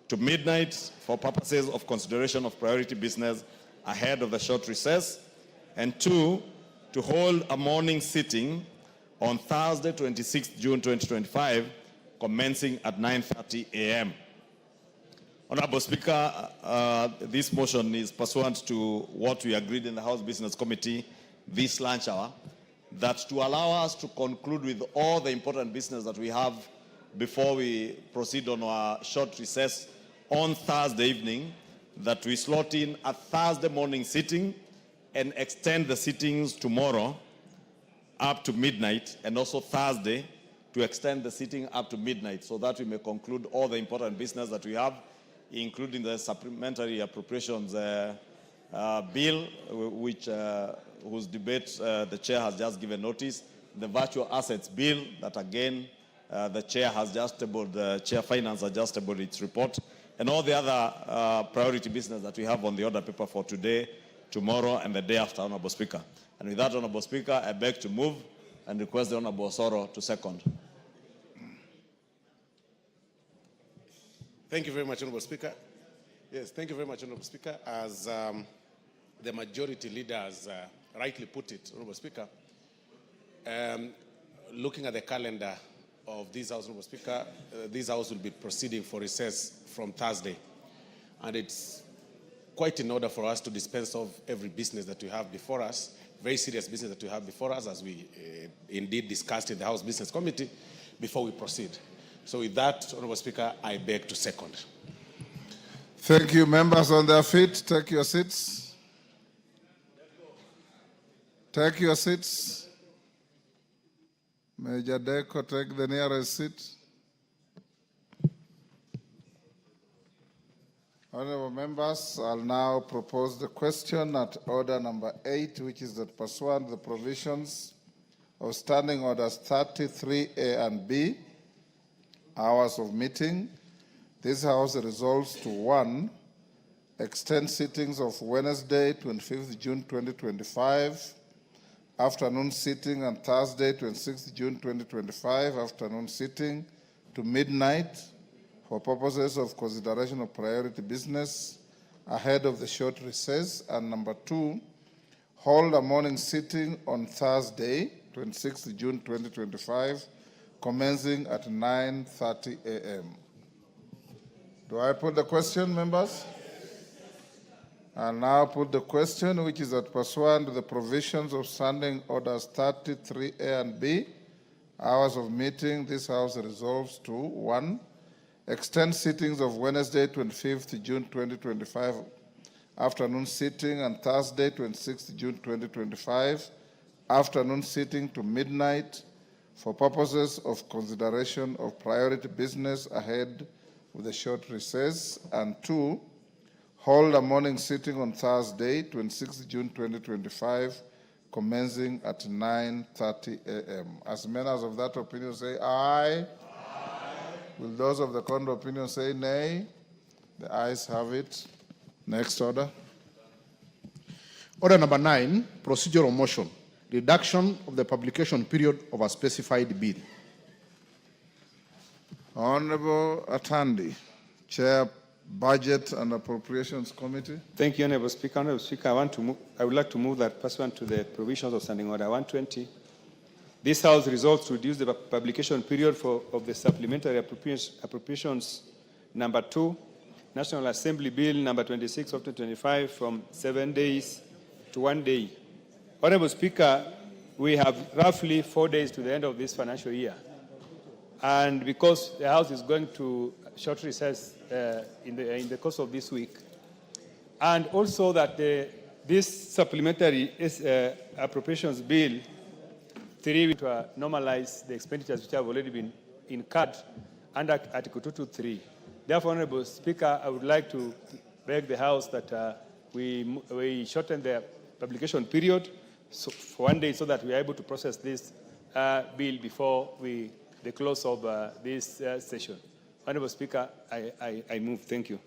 to midnight for purposes of consideration of priority business ahead of the short recess. And 2, to hold a morning sitting on Thursday, 26th June 2025, commencing at 9:30 a.m. Honorable Speaker, this motion is pursuant to what we agreed in the House Business Committee this lunch hour, that to allow us to conclude with all the important business that we have before we proceed on our short recess on Thursday evening, that we slot in a Thursday morning sitting and extend the sittings tomorrow up to midnight, and also Thursday to extend the sitting up to midnight, so that we may conclude all the important business that we have, including the supplementary appropriations bill, whose debate the chair has just given notice, the virtual assets bill that again the chair has just tabled, the chair finance has just tabled its report, and all the other priority business that we have on the order paper for today, tomorrow, and the day after, Honorable Speaker. And with that, Honorable Speaker, I beg to move and request the Honorable Osoro to second. Thank you very much, Honorable Speaker. Yes, thank you very much, Honorable Speaker. As the majority leader has rightly put it, Honorable Speaker, looking at the calendar of this House, Honorable Speaker, this House will be proceeding for recess from Thursday. And it's quite in order for us to dispense of every business that we have before us, very serious business that we have before us, as we indeed discussed in the House Business Committee, before we proceed. So with that, Honorable Speaker, I beg to second. Thank you. Members on their feet, take your seats. Take your seats. Major Deco, take the nearest seat. Honorable members, I'll now propose the question at order number 8, which is that pursuant to the provisions of Standing Orders 33A and B, hours of meeting, this House resolves to 1, extend sittings of Wednesday, 25th June 2025, afternoon sitting, and Thursday, 26th June 2025, afternoon sitting to midnight for purposes of consideration of priority business ahead of the short recess. And number 2, hold a morning sitting on Thursday, 26th June 2025, commencing at 9:30 a.m. Do I put the question, members? I'll now put the question, which is that pursuant to the provisions of Standing Orders 33A and B, hours of meeting, this House resolves to 1, extend sittings of Wednesday, 25th June 2025, afternoon sitting, and Thursday, 26th June 2025, afternoon sitting to midnight for purposes of consideration of priority business ahead of the short recess. And 2, hold a morning sitting on Thursday, 26th June 2025, commencing at 9:30 a.m. As members of that opinion say aye. Will those of the contrary opinion say nay? The ayes have it. Next order. Order number 9, procedural motion, reduction of the publication period of a specified bill. Honorable Atandi, Chair, Budget and Appropriations Committee. Thank you, Honorable Speaker. Honorable Speaker, I would like to move that pursuant to the provisions of Standing Order 120, this House resolves to reduce the publication period of the supplementary appropriations number 2, National Assembly Bill number 26 of 2025, from 7 days to 1 day. Honorable Speaker, we have roughly 4 days to the end of this financial year. And because the House is going to short recess in the course of this week, and also that this supplementary appropriations bill 3 to normalize the expenditures which have already been incurred under Article 223. Therefore, Honorable Speaker, I would like to beg the House that we shorten the publication period for 1 day so that we are able to process this bill before the close of this session. Honorable Speaker, I move. Thank you.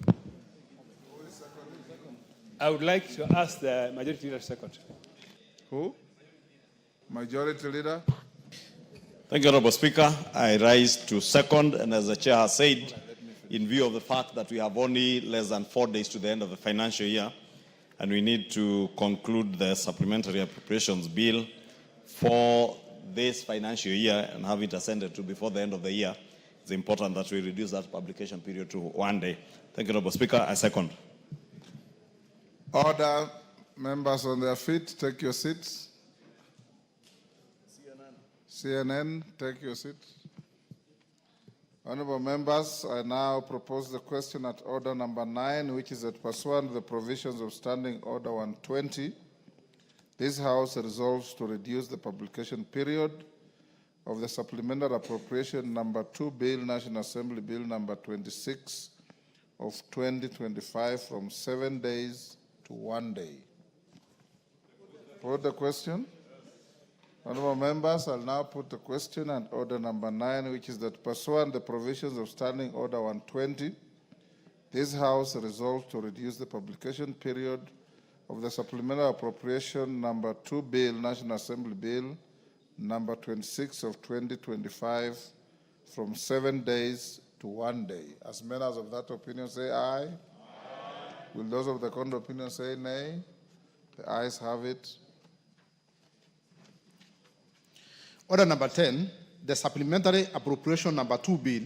I would like to ask the Majority Leader to second. Who? Majority Leader. Thank you, Honorable Speaker. I rise to second, and as the Chair has said, in view of the fact that we have only less than 4 days to the end of the financial year, and we need to conclude the supplementary appropriations bill for this financial year and have it ascended to before the end of the year, it's important that we reduce that publication period to 1 day. Thank you, Honorable Speaker. I second. Order. Members on their feet, take your seats. CNN, take your seats. Honorable members, I now propose the question at order number 9, which is that pursuant to the provisions of Standing Order 120, this House resolves to reduce the publication period of the Supplemental Appropriation Number 2 Bill, National Assembly Bill Number 26 of 2025 from 7 days to 1 day. Put the question. Honorable members, I'll now put the question and order number 9, which is that pursuant to the provisions of Standing Order 120, this House resolves to reduce the publication period of the Supplemental Appropriation Number 2 Bill, National Assembly Bill Number 26 of 2025 from 7 days to 1 day. As members of that opinion say aye. Aye. Will those of the contrary opinion say nay? The ayes have it. Order number 10, the Supplementary Appropriation Number 2 Bill,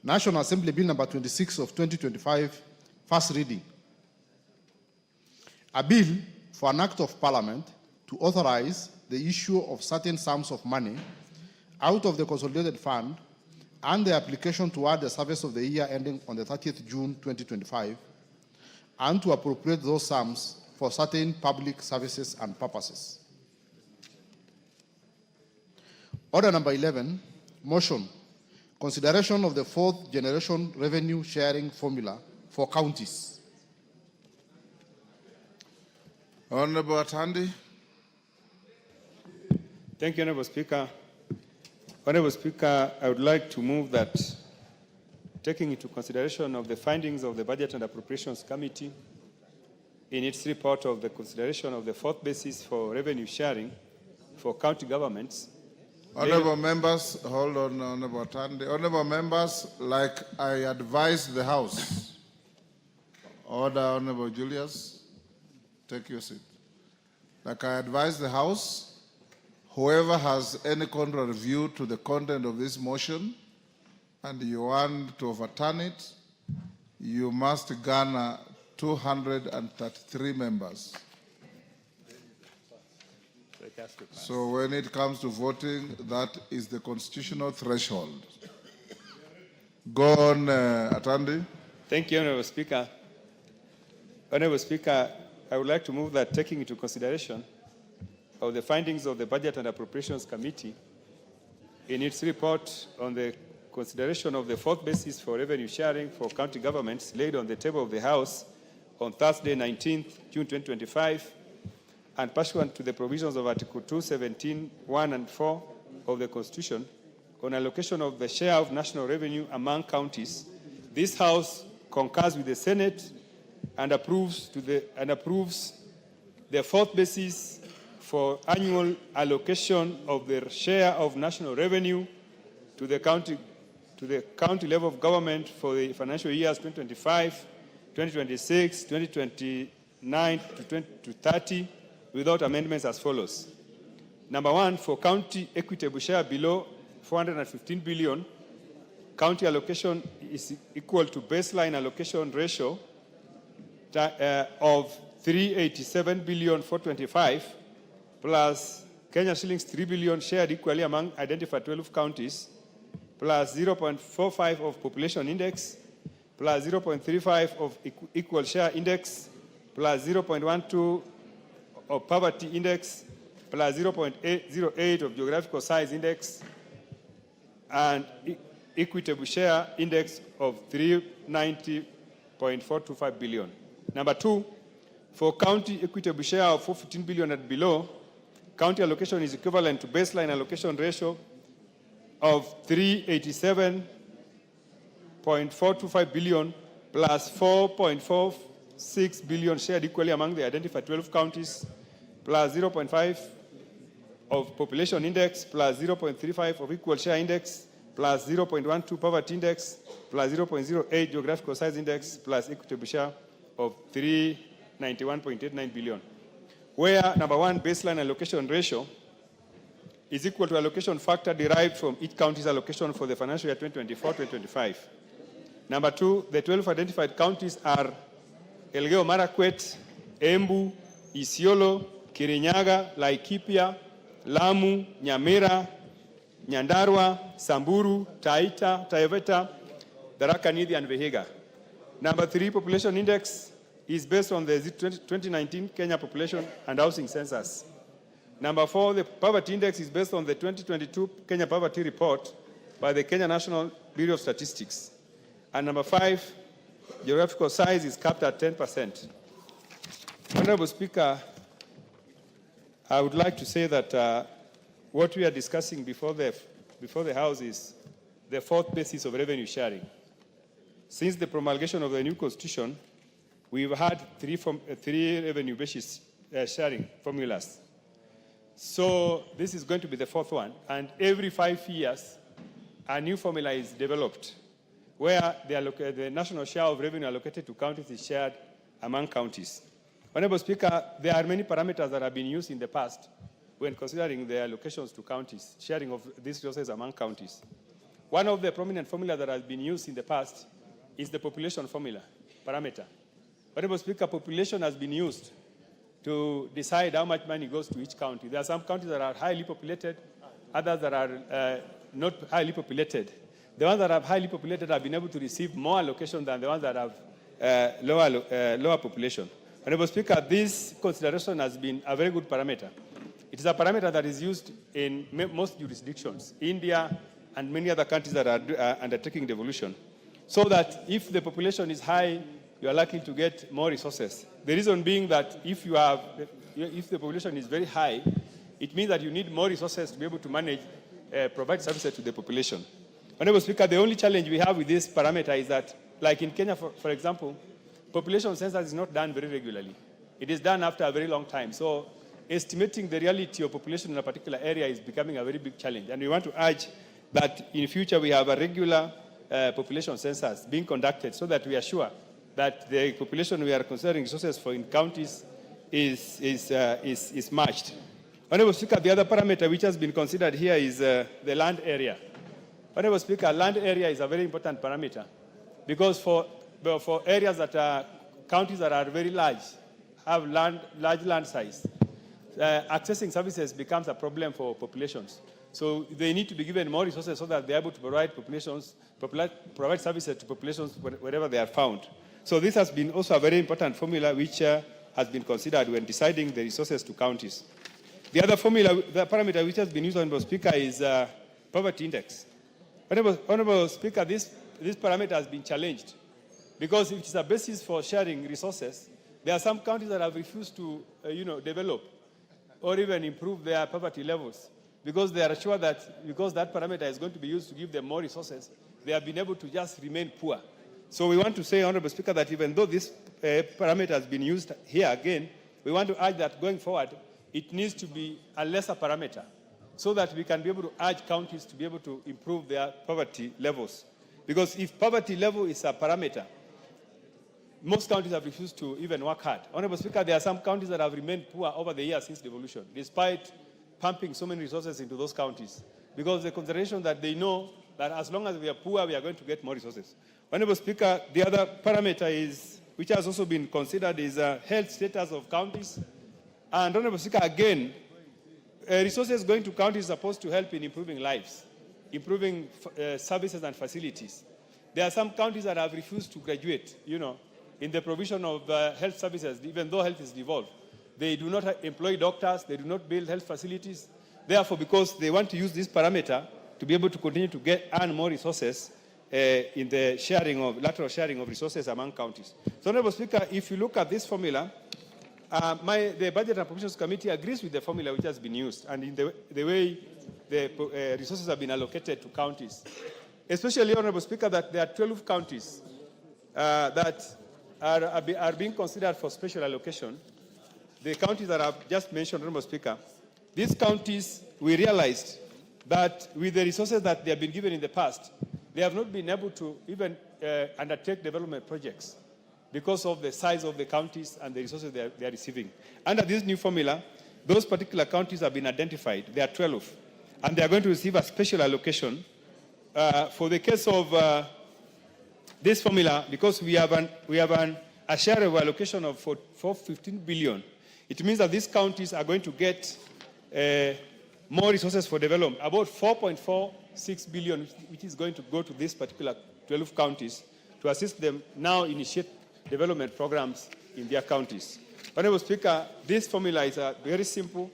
National Assembly Bill Number 26 of 2025, first reading. A bill for an Act of Parliament to authorize the issue of certain sums of money out of the Consolidated Fund and the application toward the service of the year ending on the 30th June 2025, and to appropriate those sums for certain public services and purposes. Order number 11, motion, consideration of the fourth generation revenue sharing formula for counties. Honorable Atandi. Thank you, Honorable Speaker. Honorable Speaker, I would like to move that, taking into consideration of the findings of the Budget and Appropriations Committee in its report of the consideration of the fourth basis for revenue sharing for county governments. Honorable members, hold on, Honorable Atandi. Honorable members, like I advised the House, order, Honorable Julius, take your seat. Like I advised the House, whoever has any contrary view to the content of this motion and you want to overturn it, you must garner 233 members. So when it comes to voting, that is the constitutional threshold. Go on, Atandi. Thank you, Honorable Speaker. Honorable Speaker, I would like to move that, taking into consideration of the findings of the Budget and Appropriations Committee in its report on the consideration of the fourth basis for revenue sharing for county governments laid on the table of the House on Thursday, 19th June 2025, and pursuant to the provisions of Article 217, 1 and 4 of the Constitution, on allocation of the share of national revenue among counties, this House concurs with the Senate and approves the fourth basis for annual allocation of their share of national revenue to the county level of government for the financial years 2025, 2026, 2029 to 30, without amendments as follows. Number 1, for county equitable share below 415 billion, county allocation is equal to baseline allocation ratio of 387 billion 425 plus Kenya shillings 3 billion shared equally among identified 12 counties, plus 0.45 of population index, plus 0.35 of equal share index, plus 0.12 of poverty index, plus 0.08 of geographical size index, and equitable share index of 390.425 billion. Number 2, for county equitable share of 415 billion and below, county allocation is equivalent to baseline allocation ratio of 387.425 billion plus 4.46 billion shared equally among the identified 12 counties, plus 0.5 of population index, plus 0.35 of equal share index, plus 0.12 poverty index, plus 0.08 geographical size index, plus equitable share of 391.89 billion. Where number one, baseline allocation ratio is equal to allocation factor derived from each county's allocation for the financial year 2024-2025. Number two, the 12 identified counties are Elgeyo Marakwet, Embu, Isiolo, Kirinyaga, Laikipia, Lamu, Nyamira, Nyandarua, Samburu, Taita, Taveta, Tharaka Nithi, and Vihiga. Number three, population index is based on the 2019 Kenya population and housing census. Number four, the poverty index is based on the 2022 Kenya poverty report by the Kenya National Bureau of Statistics. And number five, geographical size is capped at 10%. Honorable Speaker, I would like to say that what we are discussing before the House is the fourth basis of revenue sharing. Since the promulgation of the new constitution, we've had three revenue basis sharing formulas. So this is going to be the fourth one, and every 5 years, a new formula is developed, where the national share of revenue allocated to counties is shared among counties. Honorable Speaker, there are many parameters that have been used in the past when considering the allocations to counties, sharing of these resources among counties. One of the prominent formulas that has been used in the past is the population formula parameter. Honorable Speaker, population has been used to decide how much money goes to each county. There are some counties that are highly populated, others that are not highly populated. The ones that are highly populated have been able to receive more allocation than the ones that have lower population. Honorable Speaker, this consideration has been a very good parameter. It is a parameter that is used in most jurisdictions, India and many other countries that are undertaking devolution, so that if the population is high, you are likely to get more resources. The reason being that if the population is very high, it means that you need more resources to be able to manage, provide services to the population. Honorable Speaker, the only challenge we have with this parameter is that, like in Kenya, for example, population census is not done very regularly. It is done after a very long time. So estimating the reality of population in a particular area is becoming a very big challenge. And we want to urge that in future we have a regular population census being conducted so that we are sure that the population we are considering resources for in counties is matched. Honorable Speaker, the other parameter which has been considered here is the land area. Honorable Speaker, land area is a very important parameter because for areas that are counties that are very large, have large land size, accessing services becomes a problem for populations. So they need to be given more resources so that they're able to provide services to populations wherever they are found. So this has been also a very important formula which has been considered when deciding the resources to counties. The other formula, the parameter which has been used, Honorable Speaker, is poverty index. Honorable Speaker, this parameter has been challenged because it is a basis for sharing resources. There are some counties that have refused to develop or even improve their poverty levels because they are sure that because that parameter is going to be used to give them more resources, they have been able to just remain poor. So we want to say, Honorable Speaker, that even though this parameter has been used here again, we want to urge that going forward, it needs to be a lesser parameter so that we can be able to urge counties to be able to improve their poverty levels. Because if poverty level is a parameter, most counties have refused to even work hard. Honorable Speaker, there are some counties that have remained poor over the years since devolution, despite pumping so many resources into those counties, because the consideration that they know that as long as we are poor, we are going to get more resources. Honorable Speaker, the other parameter which has also been considered is health status of counties. And Honorable Speaker, again, resources going to counties are supposed to help in improving lives, improving services and facilities. There are some counties that have refused to graduate, in the provision of health services, even though health is devolved. They do not employ doctors, they do not build health facilities. Therefore, because they want to use this parameter to be able to continue to earn more resources in the lateral sharing of resources among counties. So, Honorable Speaker, if you look at this formula, the Budget and Appropriations Committee agrees with the formula which has been used and in the way the resources have been allocated to counties. Especially, Honorable Speaker, that there are 12 counties that are being considered for special allocation. The counties that I've just mentioned, Honorable Speaker, these counties, we realized that with the resources that they have been given in the past, they have not been able to even undertake development projects because of the size of the counties and the resources they are receiving. Under this new formula, those particular counties have been identified. There are 12, and they are going to receive a special allocation. For the case of this formula, because we have a share of allocation of 15 billion, it means that these counties are going to get more resources for development, about 4.46 billion, which is going to go to these particular 12 counties to assist them now initiate development programs in their counties. Honorable Speaker, this formula is very simple,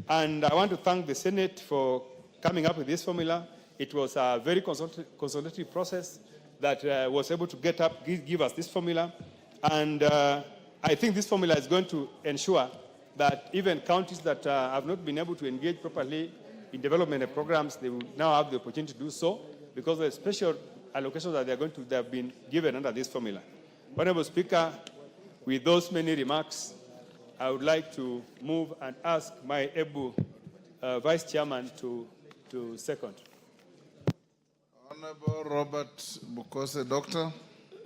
and I want to thank the Senate for coming up with this formula. It was a very consultative process that was able to give us this formula, and I think this formula is going to ensure that even counties that have not been able to engage properly in development programs, they will now have the opportunity to do so because of the special allocations that they have been given under this formula. Honorable Speaker, with those many remarks, I would like to move and ask my able Vice Chairman to second. Honorable Robert Bukose, Doctor.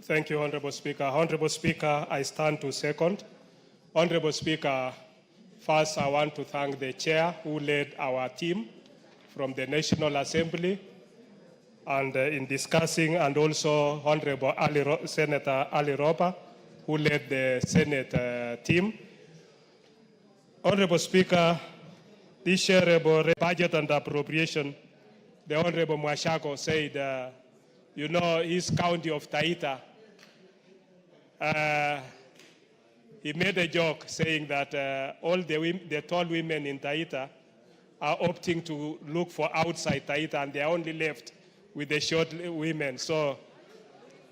Thank you, Honorable Speaker. Honorable Speaker, I stand to second. Honorable Speaker, first I want to thank the chair who led our team from the National Assembly and in discussing, and also Honorable Senator Ali Roba, who led the Senate team. Honorable Speaker, this shareable budget and appropriation, the Honorable Mwashako said, you know, his county of Taita, he made a joke saying that all the tall women in Taita are opting to look for outside Taita, and they are only left with the short women. So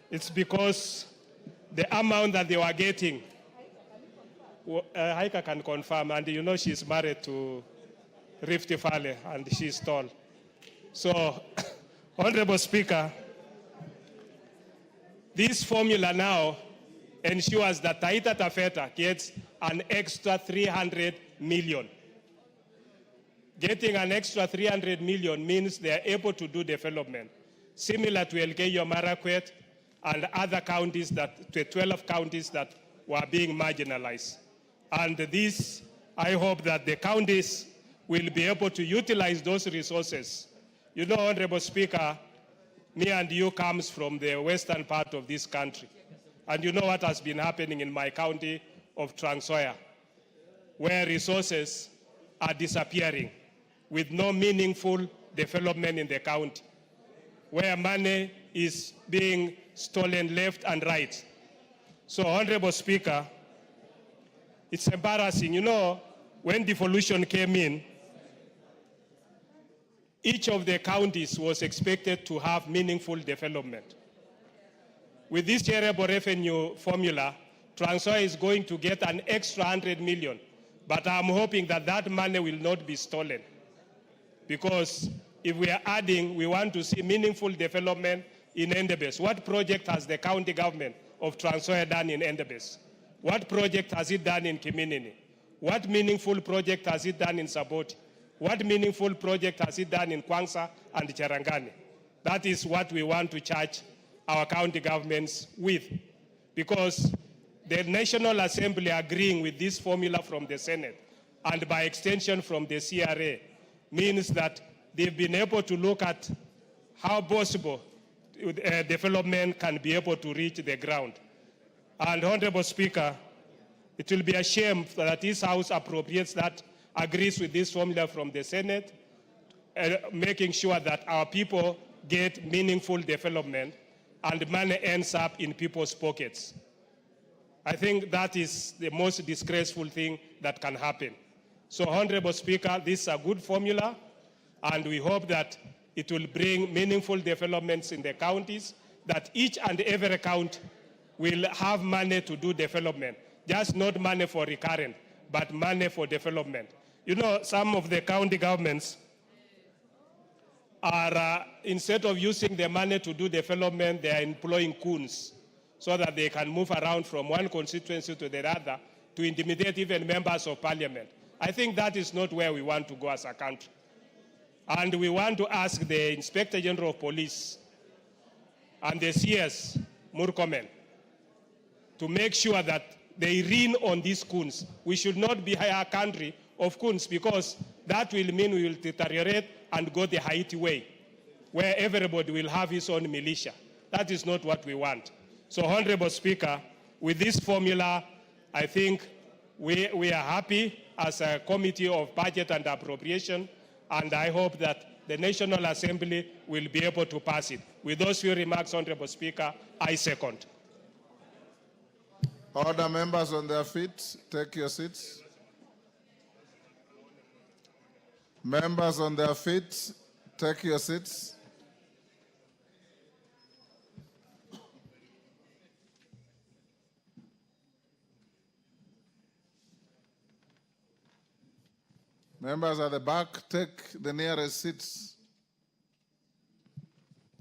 it's because the amount that they were getting, Haika can confirm, and you know she's married to Rift Valley, and she's tall. So, Honorable Speaker, this formula now ensures that Taita Taveta gets an extra 300 million. Getting an extra 300 million means they are able to do development, similar to Elgeyo Marakwet and other counties, to 12 counties that were being marginalized. And this, I hope that the counties will be able to utilize those resources. You know, Honorable Speaker, me and you comes from the western part of this country. And you know what has been happening in my county of Trans Nzoia, where resources are disappearing with no meaningful development in the county, where money is being stolen left and right. So, Honorable Speaker, it's embarrassing. You know, when devolution came in, each of the counties was expected to have meaningful development. With this shareable revenue formula, Trans Nzoia is going to get an extra 100 million, but I'm hoping that that money will not be stolen. Because if we are adding, we want to see meaningful development in Endebess. What project has the county government of Trans Nzoia done in Endebess? What project has it done in Kiminini? What meaningful project has it done in Saboti? What meaningful project has it done in Kwangsa and Cherangani? That is what we want to charge our county governments with. Because the National Assembly agreeing with this formula from the Senate, and by extension from the CRA, means that they've been able to look at how possible development can be able to reach the ground. And Honorable Speaker, it will be a shame that this House appropriates that, agrees with this formula from the Senate, making sure that our people get meaningful development and money ends up in people's pockets. I think that is the most disgraceful thing that can happen. So, Honorable Speaker, this is a good formula, and we hope that it will bring meaningful developments in the counties, that each and every county will have money to do development, just not money for recurrent, but money for development. You know, some of the county governments are, instead of using the money to do development, they are employing goons so that they can move around from one constituency to the other to intimidate even members of parliament. I think that is not where we want to go as a country. And we want to ask the Inspector General of Police and the CS, Murkomen, to make sure that they rein on these goons. We should not be a country of goons, because that will mean we will deteriorate and go the Haiti way, where everybody will have his own militia. That is not what we want. So, Honorable Speaker, with this formula, I think we are happy as a Committee of Budget and Appropriation, and I hope that the National Assembly will be able to pass it. With those few remarks, Honorable Speaker, I second. Order, members on their feet, take your seats. Members on their feet, take your seats. Members at the back, take the nearest seats.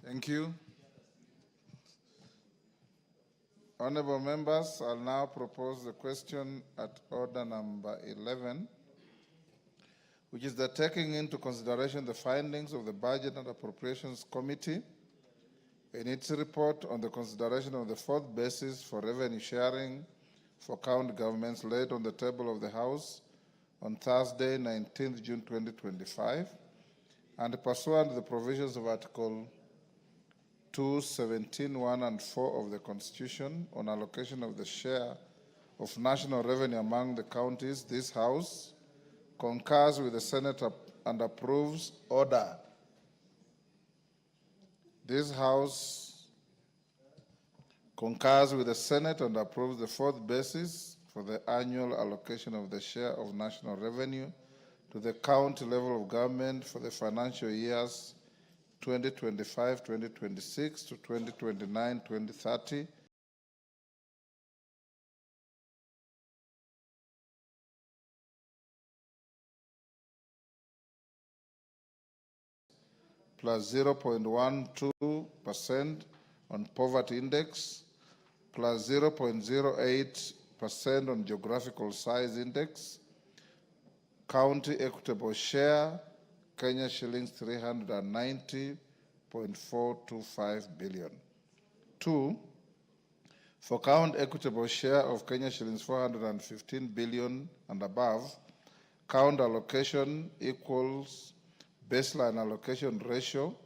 Thank you. Honorable members, I'll now propose the question at order number 11, which is the taking into consideration the findings of the Budget and Appropriations Committee in its report on the consideration of the fourth basis for revenue sharing for county governments laid on the table of the House on Thursday, 19th June 2025, and pursuant to the provisions of Article 217, 1 and 4 of the Constitution on allocation of the share of national revenue among the counties, this House concurs with the Senate and approves order. This House concurs with the Senate and approves the fourth basis for the annual allocation of the share of national revenue to the county level of government for the financial years 2025-2026 to 2029-2030, plus 0.12% on poverty index, plus 0.08% on geographical size index, county equitable share, Kenya shillings 390.425 billion. 2, for count equitable share of Kenya shillings 415 billion and above, count allocation equals baseline allocation ratio,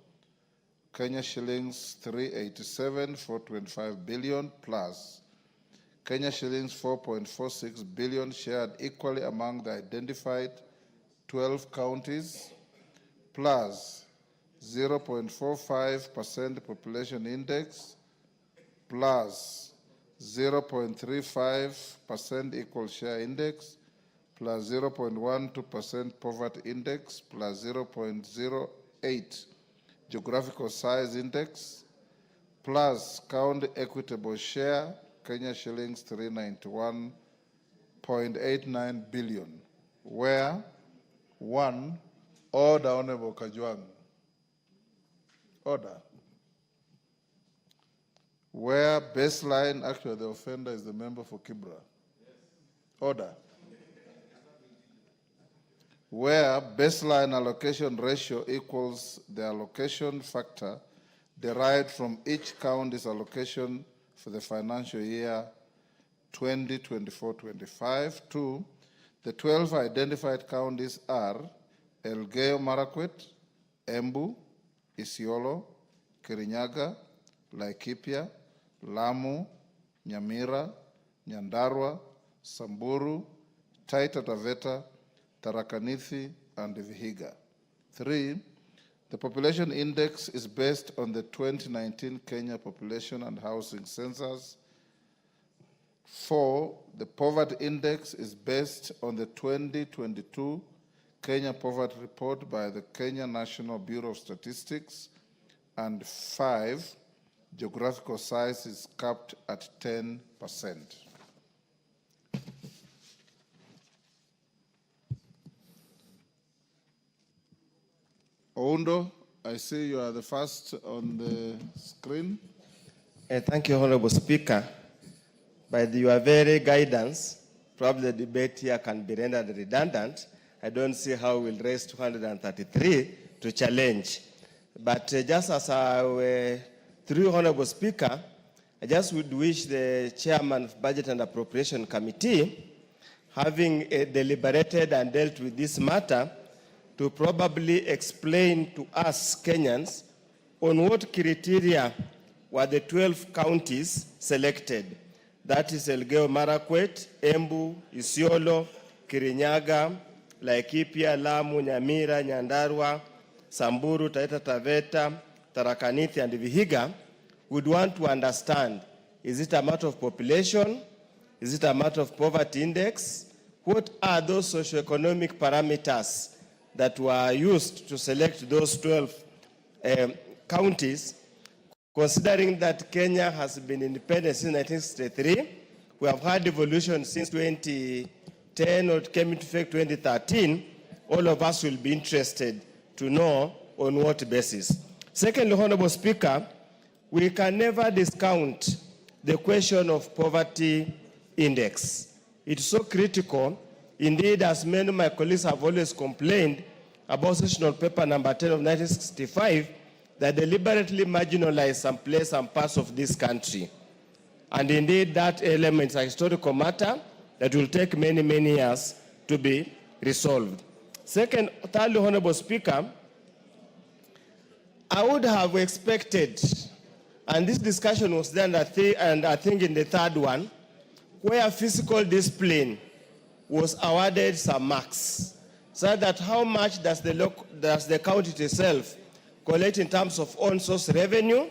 Kenya shillings 387.425 billion plus Kenya shillings 4.46 billion shared equally among the identified 12 counties, plus 0.45% population index, plus 0.35% equal share index, plus 0.12% poverty index, plus 0.08 geographical size index, plus county equitable share, Kenya shillings 391.89 billion, where 1, order, Honorable Kajwang. Order. Where baseline, actually the offender is the member for Kibra. Order. Where baseline allocation ratio equals the allocation factor derived from each county's allocation for the financial year 2024-25. 2, the 12 identified counties are Elgeyo Marakwet, Embu, Isiolo, Kirinyaga, Laikipia, Lamu, Nyamira, Nyandarua, Samburu, Taita Taveta, Tharaka Nithi, and Vihiga. 3, the population index is based on the 2019 Kenya Population and Housing Census. 4, the poverty index is based on the 2022 Kenya Poverty Report by the Kenya National Bureau of Statistics. And 5, geographical size is capped at 10%. Oundo, I see you are the first on the screen. Thank you, Honorable Speaker. By your very guidance, probably the debate here can be rendered redundant. I don't see how we'll raise 233 to challenge. But just as through Honorable Speaker, I just would wish the Chairman of Budget and Appropriation Committee, having deliberated and dealt with this matter, to probably explain to us Kenyans on what criteria were the 12 counties selected. That is Elgeyo Marakwet, Embu, Isiolo, Kirinyaga, Laikipia, Lamu, Nyamira, Nyandarua, Samburu, Taita Taveta, Tharaka Nithi, and Vihiga. Would want to understand, is it a matter of population? Is it a matter of poverty index? What are those socioeconomic parameters that were used to select those 12 counties, considering that Kenya has been independent since 1963, we have had devolution since 2010 or it came into effect 2013, all of us will be interested to know on what basis. Secondly, Honorable Speaker, we can never discount the question of poverty index. It's so critical. Indeed, as many of my colleagues have always complained about sessional paper number 10 of 1965, that deliberately marginalized some places and parts of this country. And indeed, that element is a historical matter that will take many, many years to be resolved. Second, thirdly, Honorable Speaker, I would have expected, and this discussion was done, and I think in the third one, where physical discipline was awarded some marks, so that how much does the county itself collect in terms of on-source revenue?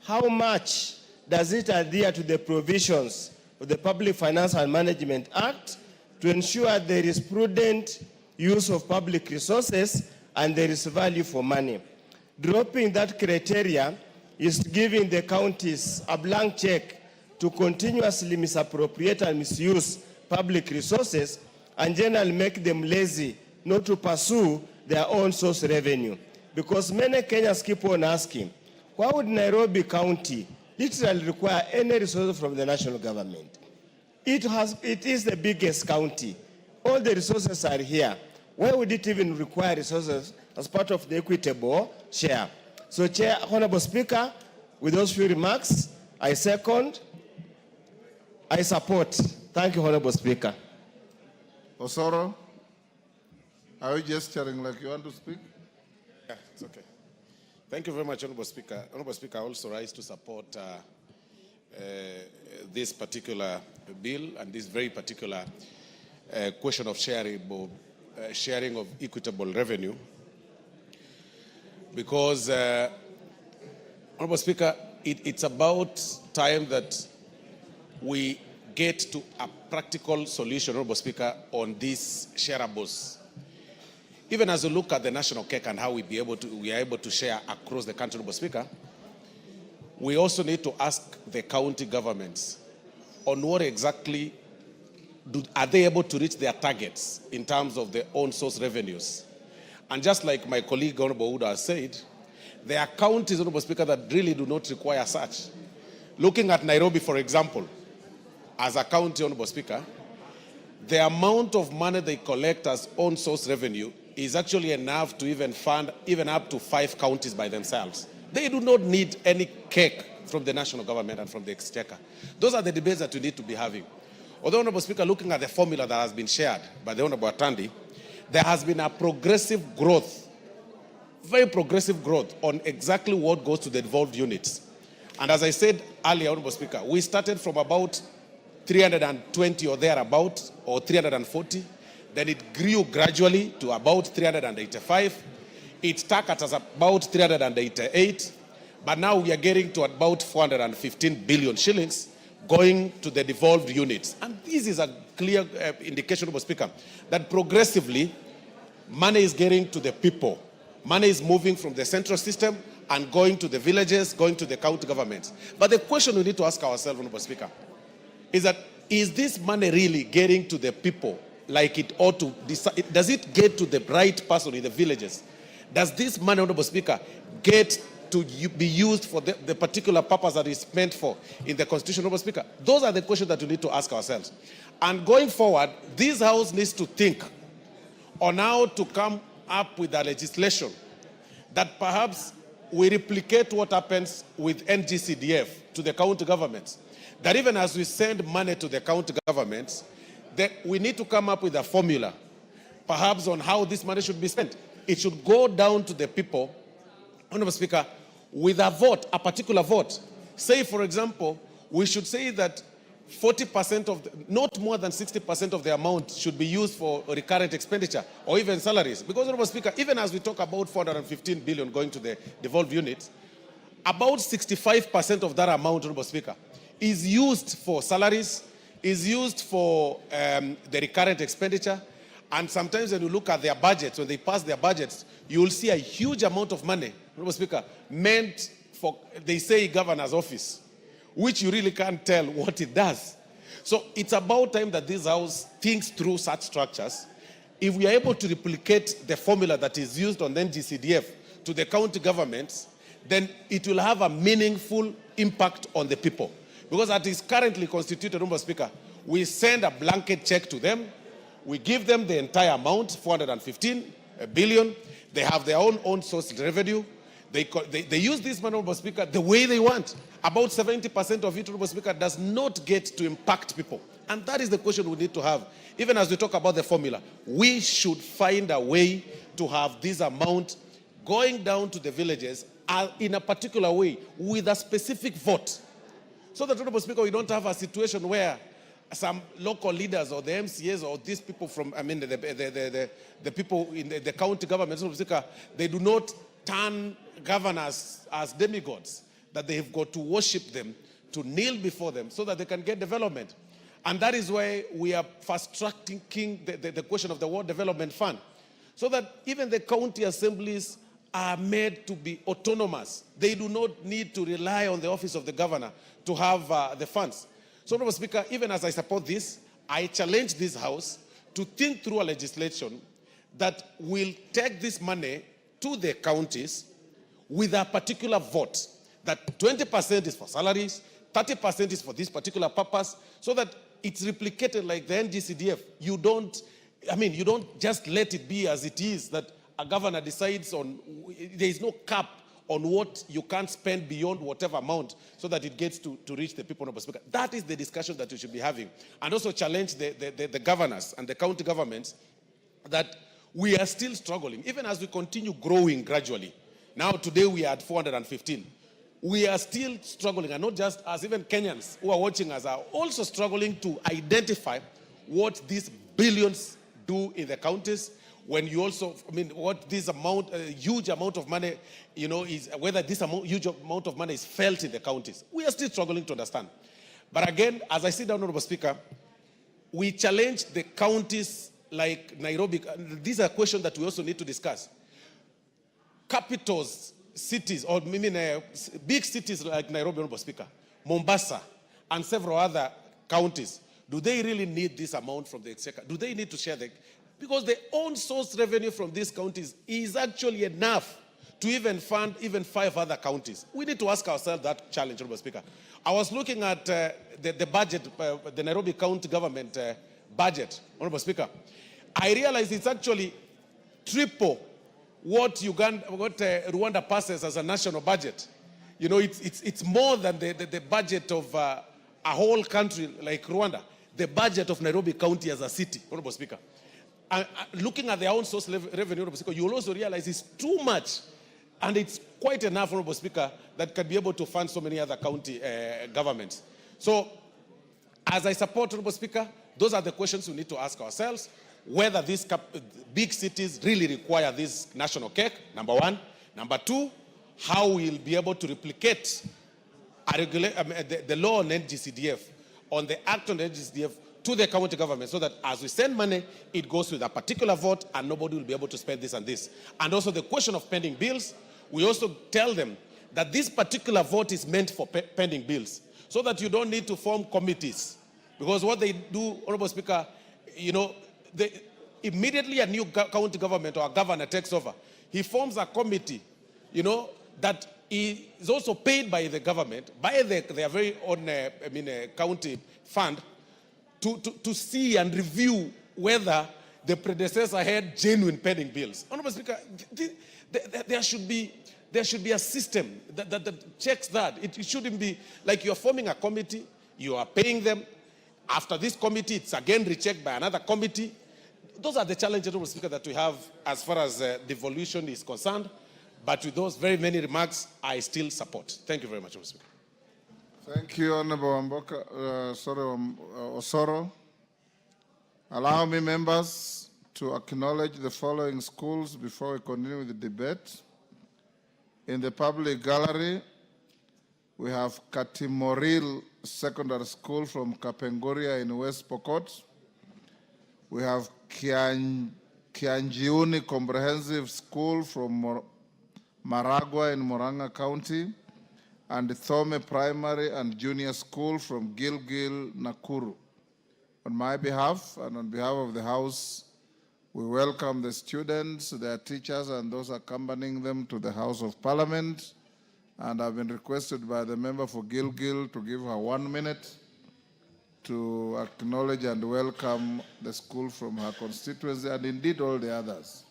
How much does it adhere to the provisions of the Public Finance and Management Act to ensure there is prudent use of public resources and there is value for money? Dropping that criteria is giving the counties a blank check to continuously misappropriate and misuse public resources and generally make them lazy not to pursue their own source revenue. Because many Kenyans keep on asking, why would Nairobi County literally require any resources from the national government? It is the biggest county. All the resources are here. Why would it even require resources as part of the equitable share? So, Chair, Honorable Speaker, with those few remarks, I second, I support. Thank you, Honorable Speaker. Osoro, are you gesturing like you want to speak? Yeah, it's okay. Thank you very much, Honorable Speaker. Honorable Speaker, I also rise to support this particular bill and this very particular question of sharing of equitable revenue. Because, Honorable Speaker, it's about time that we get to a practical solution, Honorable Speaker, on these shareables. Even as we look at the national cake and how we are able to share across the country, Honorable Speaker, we also need to ask the county governments on what exactly are they able to reach their targets in terms of their own source revenues. And just like my colleague Honorable Uda has said, there are counties, Honorable Speaker, that really do not require such. Looking at Nairobi, for example, as a county, Honorable Speaker, the amount of money they collect as own source revenue is actually enough to even fund even up to 5 counties by themselves. They do not need any cake from the national government and from the exchequer. Those are the debates that we need to be having. Although, Honorable Speaker, looking at the formula that has been shared by the Honorable Atandi, there has been a progressive growth, very progressive growth on exactly what goes to the devolved units. And as I said earlier, Honorable Speaker, we started from about 320 or thereabout, or 340. Then it grew gradually to about 385. It stuck at about 388. But now we are getting to about 415 billion shillings going to the devolved units. And this is a clear indication, Honorable Speaker, that progressively money is getting to the people. Money is moving from the central system and going to the villages, going to the county governments. But the question we need to ask ourselves, Honorable Speaker, is that, is this money really getting to the people like it ought to? Does it get to the right person in the villages? Does this money, Honorable Speaker, get to be used for the particular purpose that it's meant for in the Constitution, Honorable Speaker? Those are the questions that we need to ask ourselves. And going forward, this House needs to think on how to come up with a legislation that perhaps we replicate what happens with NGCDF to the county governments. That even as we send money to the county governments, that we need to come up with a formula, perhaps on how this money should be spent. It should go down to the people, Honorable Speaker, with a vote, a particular vote. Say, for example, we should say that 40% of, not more than 60% of the amount should be used for recurrent expenditure or even salaries. Because, Honorable Speaker, even as we talk about 415 billion going to the devolved units, about 65% of that amount, Honorable Speaker, is used for salaries, is used for the recurrent expenditure. And sometimes when you look at their budgets, when they pass their budgets, you will see a huge amount of money, Honorable Speaker, meant for, they say, governor's office, which you really can't tell what it does. So it's about time that this House thinks through such structures. If we are able to replicate the formula that is used on NGCDF to the county governments, then it will have a meaningful impact on the people. Because as it is currently constituted, Honorable Speaker, we send a blanket check to them, we give them the entire amount, 415 billion, they have their own source revenue, they use this money, Honorable Speaker, the way they want. About 70% of it, Honorable Speaker, does not get to impact people. And that is the question we need to have. Even as we talk about the formula, we should find a way to have this amount going down to the villages in a particular way with a specific vote. So that, Honorable Speaker, we don't have a situation where some local leaders or the MCAs or these people from, I mean, the people in the county government, Honorable Speaker, they do not turn governors as demigods, that they have got to worship them, to kneel before them so that they can get development. And that is why we are fast-tracking the question of the World Development Fund, so that even the county assemblies are made to be autonomous. They do not need to rely on the office of the governor to have the funds. So, Honorable Speaker, even as I support this, I challenge this House to think through a legislation that will take this money to the counties with a particular vote, that 20% is for salaries, 30% is for this particular purpose, so that it's replicated like the NGCDF. You don't just let it be as it is, that a governor decides on, there is no cap on what you can't spend beyond whatever amount so that it gets to reach the people, Honorable Speaker. That is the discussion that we should be having. And also challenge the governors and the county governments that we are still struggling, even as we continue growing gradually. Now today we are at 415. We are still struggling, and not just us, even Kenyans who are watching us are also struggling to identify what these billions do in the counties. When you also, what this amount, huge amount of money, is whether this huge amount of money is felt in the counties. We are still struggling to understand. But again, as I sit down, Honorable Speaker, we challenge the counties like Nairobi. These are questions that we also need to discuss. Capitals, cities, or big cities like Nairobi, Honorable Speaker, Mombasa, and several other counties, do they really need this amount from the exchequer? Do they need to share the... Because the own source revenue from these counties is actually enough to even fund even 5 other counties. We need to ask ourselves that challenge, Honorable Speaker. I was looking at the budget, the Nairobi County government budget, Honorable Speaker. I realized it's actually triple what Rwanda passes as a national budget. It's more than the budget of a whole country like Rwanda. The budget of Nairobi County as a city, Honorable Speaker. Looking at their own source revenue, Honorable Speaker, you will also realize it's too much. And it's quite enough, Honorable Speaker, that can be able to fund so many other county governments. So, as I support, Honorable Speaker, those are the questions we need to ask ourselves. Whether these big cities really require this national cake, number one. Number two, how we'll be able to replicate the law on NGCDF, on the act on NGCDF, to the county government, so that as we send money, it goes with a particular vote and nobody will be able to spend this and this. And also the question of pending bills, we also tell them that this particular vote is meant for pending bills, so that you don't need to form committees. Because what they do, Honorable Speaker, immediately a new county government or a governor takes over, he forms a committee, that is also paid by the government, by their very own county fund, to see and review whether the predecessor had genuine pending bills. Honorable Speaker, there should be a system that checks that. It shouldn't be like you're forming a committee, you are paying them. After this committee, it's again rechecked by another committee. Those are the challenges, Honorable Speaker, that we have as far as devolution is concerned. But with those very many remarks, I still support. Thank you very much, Honorable Speaker. Thank you, Honorable Osoro. Allow me, members, to acknowledge the following schools before we continue with the debate. In the public gallery, we have Katimoril Secondary School from Kapenguria in West Pokot. We have Kianjiuni Comprehensive School from Maragua in Moranga County, and Thome Primary and Junior School from Gilgil, Nakuru. On my behalf and on behalf of the House, we welcome the students, their teachers, and those accompanying them to the House of Parliament. And I've been requested by the member for Gilgil to give her 1 minute to acknowledge and welcome the school from her constituency, and indeed all the others.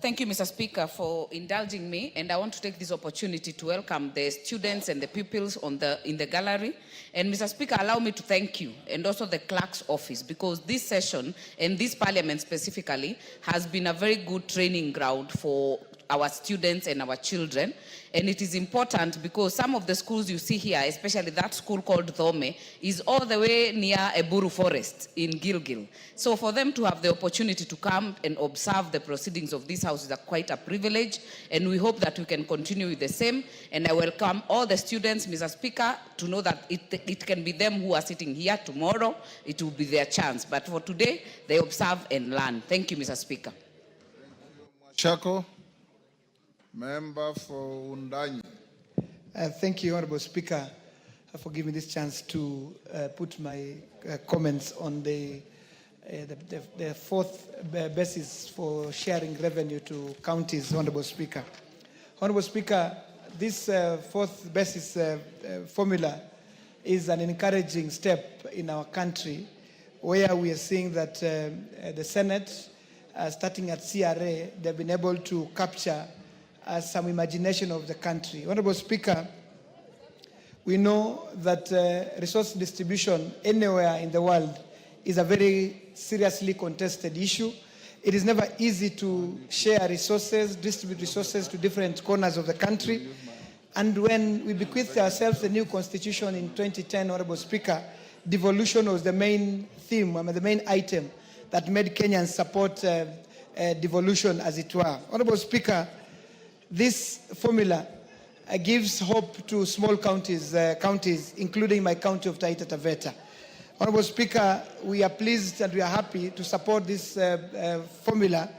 Thank you, Mr. Speaker, for indulging me, and I want to take this opportunity to welcome the students and the pupils in the gallery. And Mr. Speaker, allow me to thank you and also the clerk's office, because this session and this parliament specifically has been a very good training ground for our students and our children. And it is important because some of the schools you see here, especially that school called Thome, is all the way near Eburu Forest in Gilgil. So for them to have the opportunity to come and observe the proceedings of this house is quite a privilege, and we hope that we can continue with the same. And I welcome all the students, Mr. Speaker, to know that it can be them who are sitting here tomorrow. It will be their chance. But for today, they observe and learn. Thank you, Mr. Speaker. Shako. Member for Undanyi. Thank you, Honorable Speaker, for giving me this chance to put my comments on the fourth basis for sharing revenue to counties, Honorable Speaker. Honorable Speaker, this fourth basis formula is an encouraging step in our country, where we are seeing that the Senate, starting at CRA, they've been able to capture some imagination of the country. Honorable Speaker, we know that resource distribution anywhere in the world is a very seriously contested issue. It is never easy to share resources, distribute resources to different corners of the country. And when we bequeathed ourselves the new constitution in 2010, Honorable Speaker, devolution was the main theme, the main item that made Kenyans support devolution, as it were. Honorable Speaker, this formula gives hope to small counties, including my county of Taita Taveta. Honorable Speaker, we are pleased and we are happy to support this formula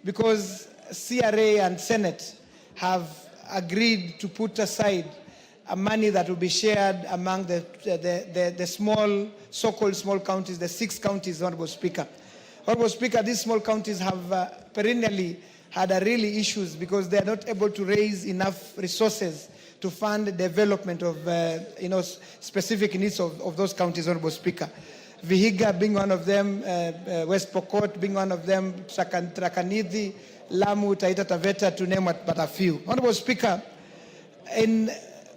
because CRA and Senate have agreed to put aside money that will be shared among the small, so-called small counties, the 6 counties, Honorable Speaker. Honorable Speaker, these small counties have perennially had really issues because they are not able to raise enough resources to fund the development of specific needs of those counties, Honorable Speaker. Vihiga being one of them, West Pokot being one of them, Trakanithi, Lamu, Taita Taveta, to name but a few. Honorable Speaker,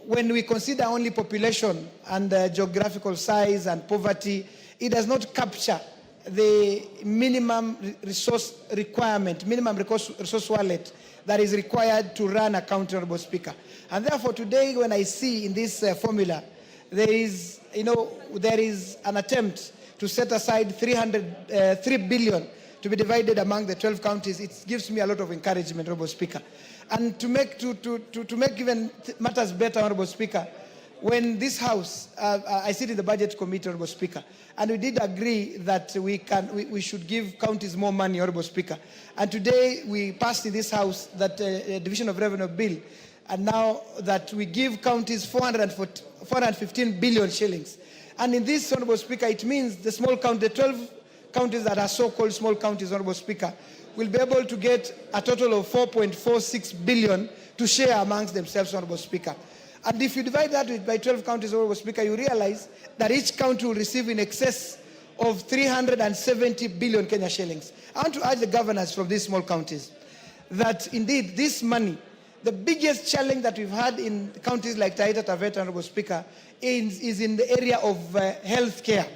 when we consider only population and geographical size and poverty, it does not capture the minimum resource requirement, minimum resource wallet that is required to run a county, Honorable Speaker. And therefore today when I see in this formula, there is an attempt to set aside 3 billion to be divided among the 12 counties. It gives me a lot of encouragement, Honorable Speaker. And to make even matters better, Honorable Speaker, when this House, I sit in the Budget Committee, Honorable Speaker, and we did agree that we should give counties more money, Honorable Speaker. And today we passed in this House that Division of Revenue Bill, and now that we give counties 415 billion shillings. And in this, Honorable Speaker, it means the 12 counties that are so-called small counties, Honorable Speaker, will be able to get a total of 4.46 billion to share amongst themselves, Honorable Speaker. And if you divide that by 12 counties, Honorable Speaker, you realize that each county will receive in excess of 370 billion Kenya shillings. I want to urge the governors from these small counties that indeed this money, the biggest challenge that we've had in counties like Taita Taveta, Honorable Speaker, is in the area of health care.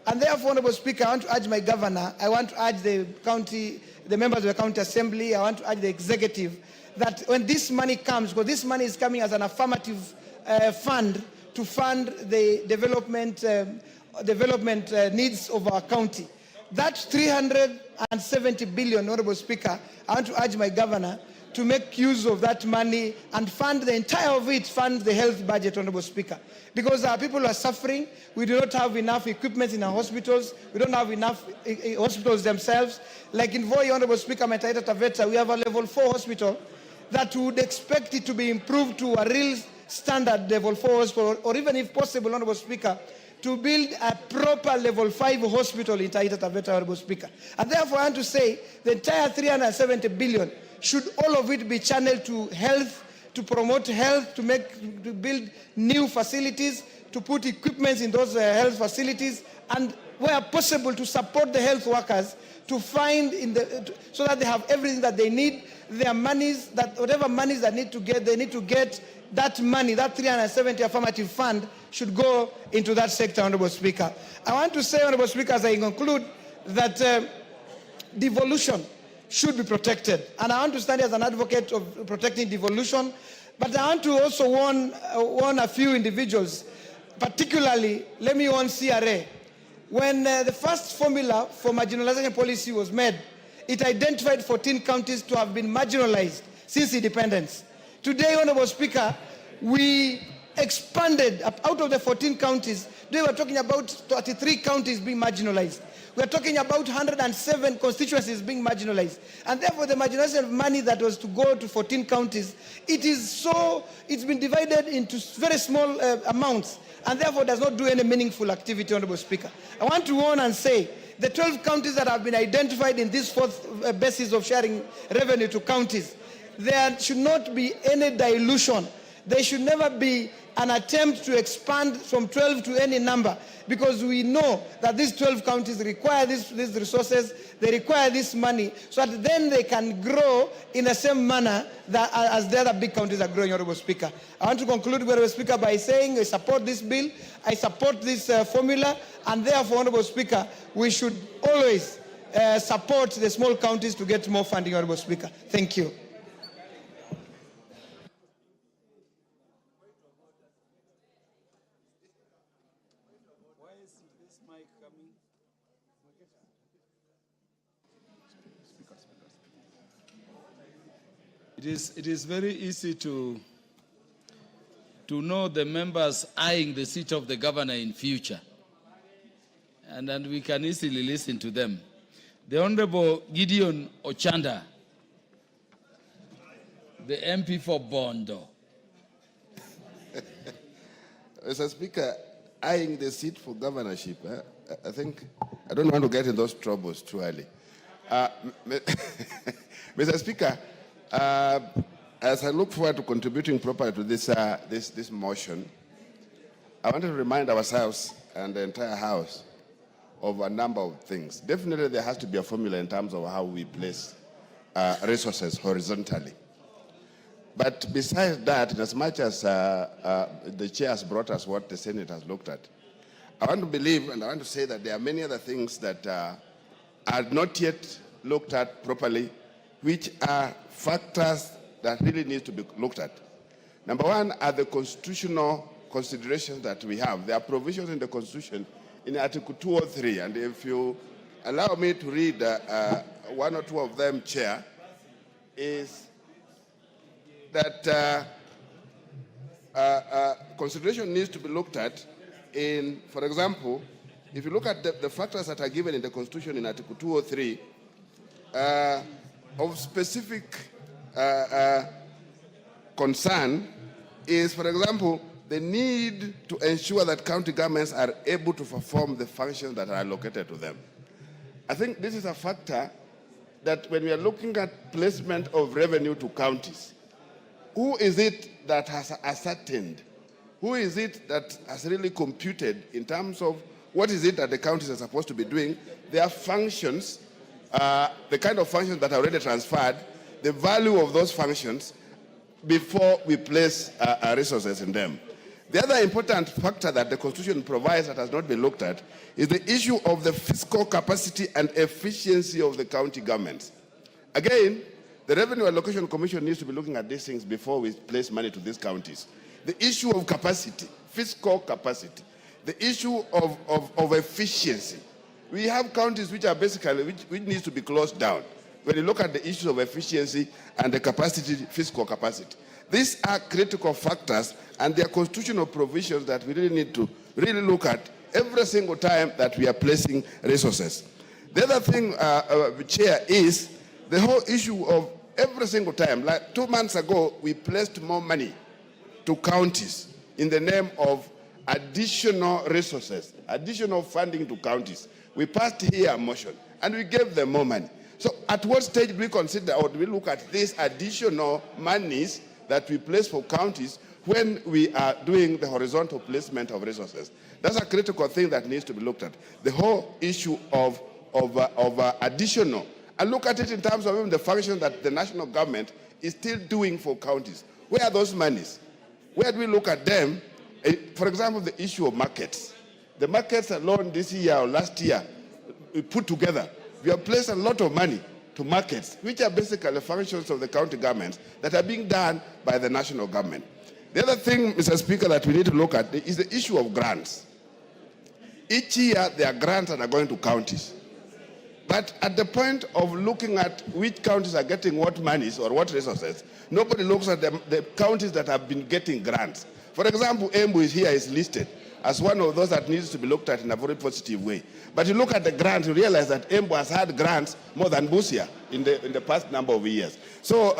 And therefore, Honorable Speaker, I want to urge my governor, I want to urge the members of the county assembly, I want to urge the executive, that when this money comes, because this money is coming as an affirmative fund to fund the development needs of our county. That 370 billion, Honorable Speaker, I want to urge my governor to make use of that money and fund the entire of it, fund the health budget, Honorable Speaker. Because our people are suffering. We do not have enough equipment in our hospitals. We don't have enough hospitals themselves. Like in Voi, Honorable Speaker, Taita Taveta, we have a level 4 hospital that would expect it to be improved to a real standard level 4 hospital, or even if possible, Honorable Speaker, to build a proper level 5 hospital in Taita Taveta, Honorable Speaker. And therefore, I want to say the entire 370 billion, should all of it be channeled to health, to promote health, to build new facilities, to put equipment in those health facilities, and where possible to support the health workers to find so that they have everything that they need, their monies, that whatever monies they need to get that money, that 370 affirmative fund should go into that sector, Honorable Speaker. I want to say, Honorable Speaker, as I conclude, that devolution should be protected. And I want to stand as an advocate of protecting devolution, but I want to also warn a few individuals, particularly, let me warn CRA. When the first formula for marginalization policy was made, it identified 14 counties to have been marginalized since independence. Today, Honorable Speaker, we expanded out of the 14 counties. Today we're talking about 33 counties being marginalized. We're talking about 107 constituencies being marginalized. And therefore, the marginalization of money that was to go to 14 counties, it's been divided into very small amounts, and therefore does not do any meaningful activity, Honorable Speaker. I want to warn and say, the 12 counties that have been identified in this fourth basis of sharing revenue to counties, there should not be any dilution. There should never be an attempt to expand from 12 to any number, because we know that these 12 counties require these resources, they require this money, so that then they can grow in the same manner that as the other big counties are growing, Honorable Speaker. I want to conclude, Honorable Speaker, by saying I support this bill, I support this formula, and therefore, Honorable Speaker, we should always support the small counties to get more funding, Honorable Speaker. Thank you. It is very easy to know the members eyeing the seat of the governor in future. And we can easily listen to them. The Honorable Gideon Ochanda, the MP for Bondo. Mr. Speaker, eyeing the seat for governorship, I don't want to get in those troubles too early. Mr. Speaker, as I look forward to contributing properly to this motion, I want to remind ourselves and the entire House of a number of things. Definitely there has to be a formula in terms of how we place resources horizontally. But besides that, in as much as the chair has brought us what the Senate has looked at, I want to believe and I want to say that there are many other things that are not yet looked at properly, which are factors that really need to be looked at. Number one are the constitutional considerations that we have. There are provisions in the Constitution in Article 203, and if you allow me to read one or two of them, Chair, is that consideration needs to be looked at in, for example, if you look at the factors that are given in the Constitution in Article 203, of specific concern is, for example, the need to ensure that county governments are able to perform the functions that are allocated to them. I think this is a factor that when we are looking at placement of revenue to counties, who is it that has ascertained? Who is it that has really computed in terms of what is it that the counties are supposed to be doing, their functions, the kind of functions that are already transferred, the value of those functions before we place resources in them. The other important factor that the Constitution provides that has not been looked at is the issue of the fiscal capacity and efficiency of the county governments. Again, the Revenue Allocation Commission needs to be looking at these things before we place money to these counties. The issue of capacity, fiscal capacity, the issue of efficiency. We have counties which are basically, which needs to be closed down. When you look at the issues of efficiency and the capacity, fiscal capacity. These are critical factors and they are constitutional provisions that we really need to really look at every single time that we are placing resources. The other thing, Chair, is the whole issue of every single time. Like 2 months ago, we placed more money to counties in the name of additional resources, additional funding to counties. We passed here a motion and we gave them more money. So at what stage do we consider or do we look at these additional monies that we place for counties when we are doing the horizontal placement of resources? That's a critical thing that needs to be looked at. The whole issue of additional, and look at it in terms of even the function that the national government is still doing for counties. Where are those monies? Where do we look at them? For example, the issue of markets. The markets alone this year or last year, we put together, we have placed a lot of money to markets, which are basically functions of the county governments that are being done by the national government. The other thing, Mr. Speaker, that we need to look at is the issue of grants. Each year, there are grants that are going to counties. But at the point of looking at which counties are getting what monies or what resources, nobody looks at the counties that have been getting grants. For example, Embu is here, is listed as one of those that needs to be looked at in a very positive way. But you look at the grants, you realize that Embu has had grants more than Busia in the past number of years. So,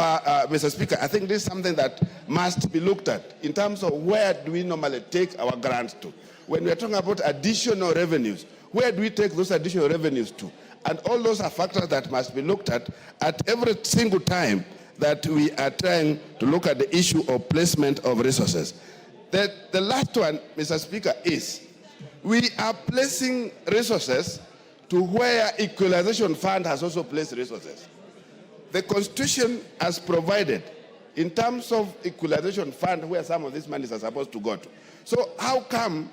Mr. Speaker, I think this is something that must be looked at in terms of where do we normally take our grants to. When we are talking about additional revenues, where do we take those additional revenues to? And all those are factors that must be looked at every single time that we are trying to look at the issue of placement of resources. The last one, Mr. Speaker, is we are placing resources to where Equalization Fund has also placed resources. The Constitution has provided in terms of Equalization Fund where some of these monies are supposed to go to. So how come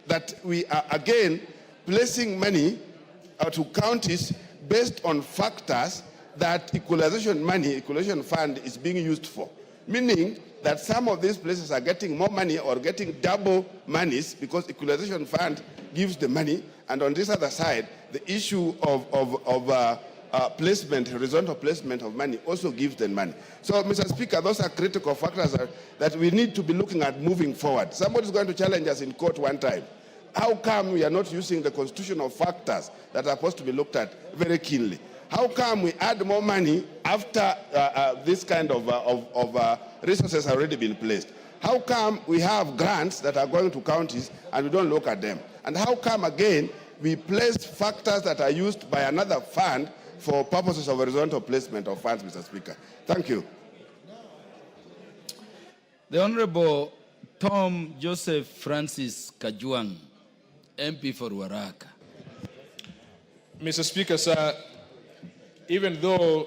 that we are again placing money to counties based on factors that equalization money, Equalization Fund is being used for? Meaning that some of these places are getting more money or getting double monies because Equalization Fund gives the money, and on this other side, the issue of placement, horizontal placement of money also gives them money. So, Mr. Speaker, those are critical factors that we need to be looking at moving forward. Somebody's going to challenge us in court one time. How come we are not using the constitutional factors that are supposed to be looked at very keenly? How come we add more money after this kind of resources have already been placed? How come we have grants that are going to counties and we don't look at them? And how come, again, we place factors that are used by another fund for purposes of horizontal placement of funds, Mr. Speaker? Thank you. The Honorable Tom Joseph Francis Kajuang, MP for Waraka. Mr. Speaker, sir, even though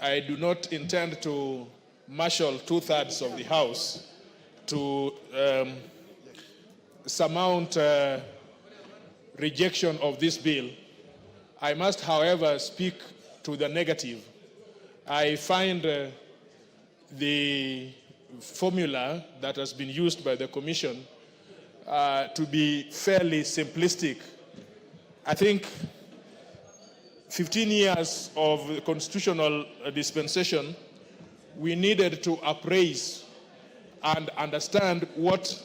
I do not intend to marshal 2/3 of the House to surmount rejection of this bill, I must, however, speak to the negative. I find the formula that has been used by the Commission to be fairly simplistic. I think 15 years of constitutional dispensation, we needed to appraise and understand what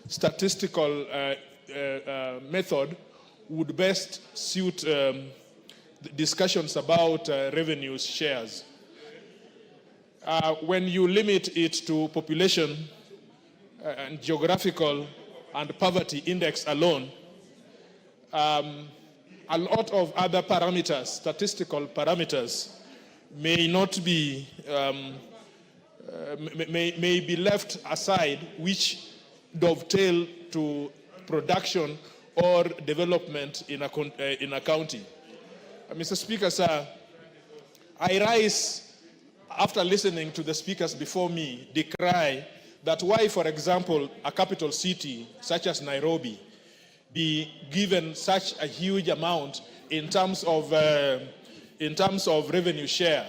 statistical method would best suit discussions about revenues shares. When you limit it to population and geographical and poverty index alone, a lot of other parameters, statistical parameters, may not be, may be left aside, which dovetail to production or development in a county. Mr. Speaker, sir, I rise, after listening to the speakers before me, decry that why, for example, a capital city such as Nairobi be given such a huge amount in terms of revenue share.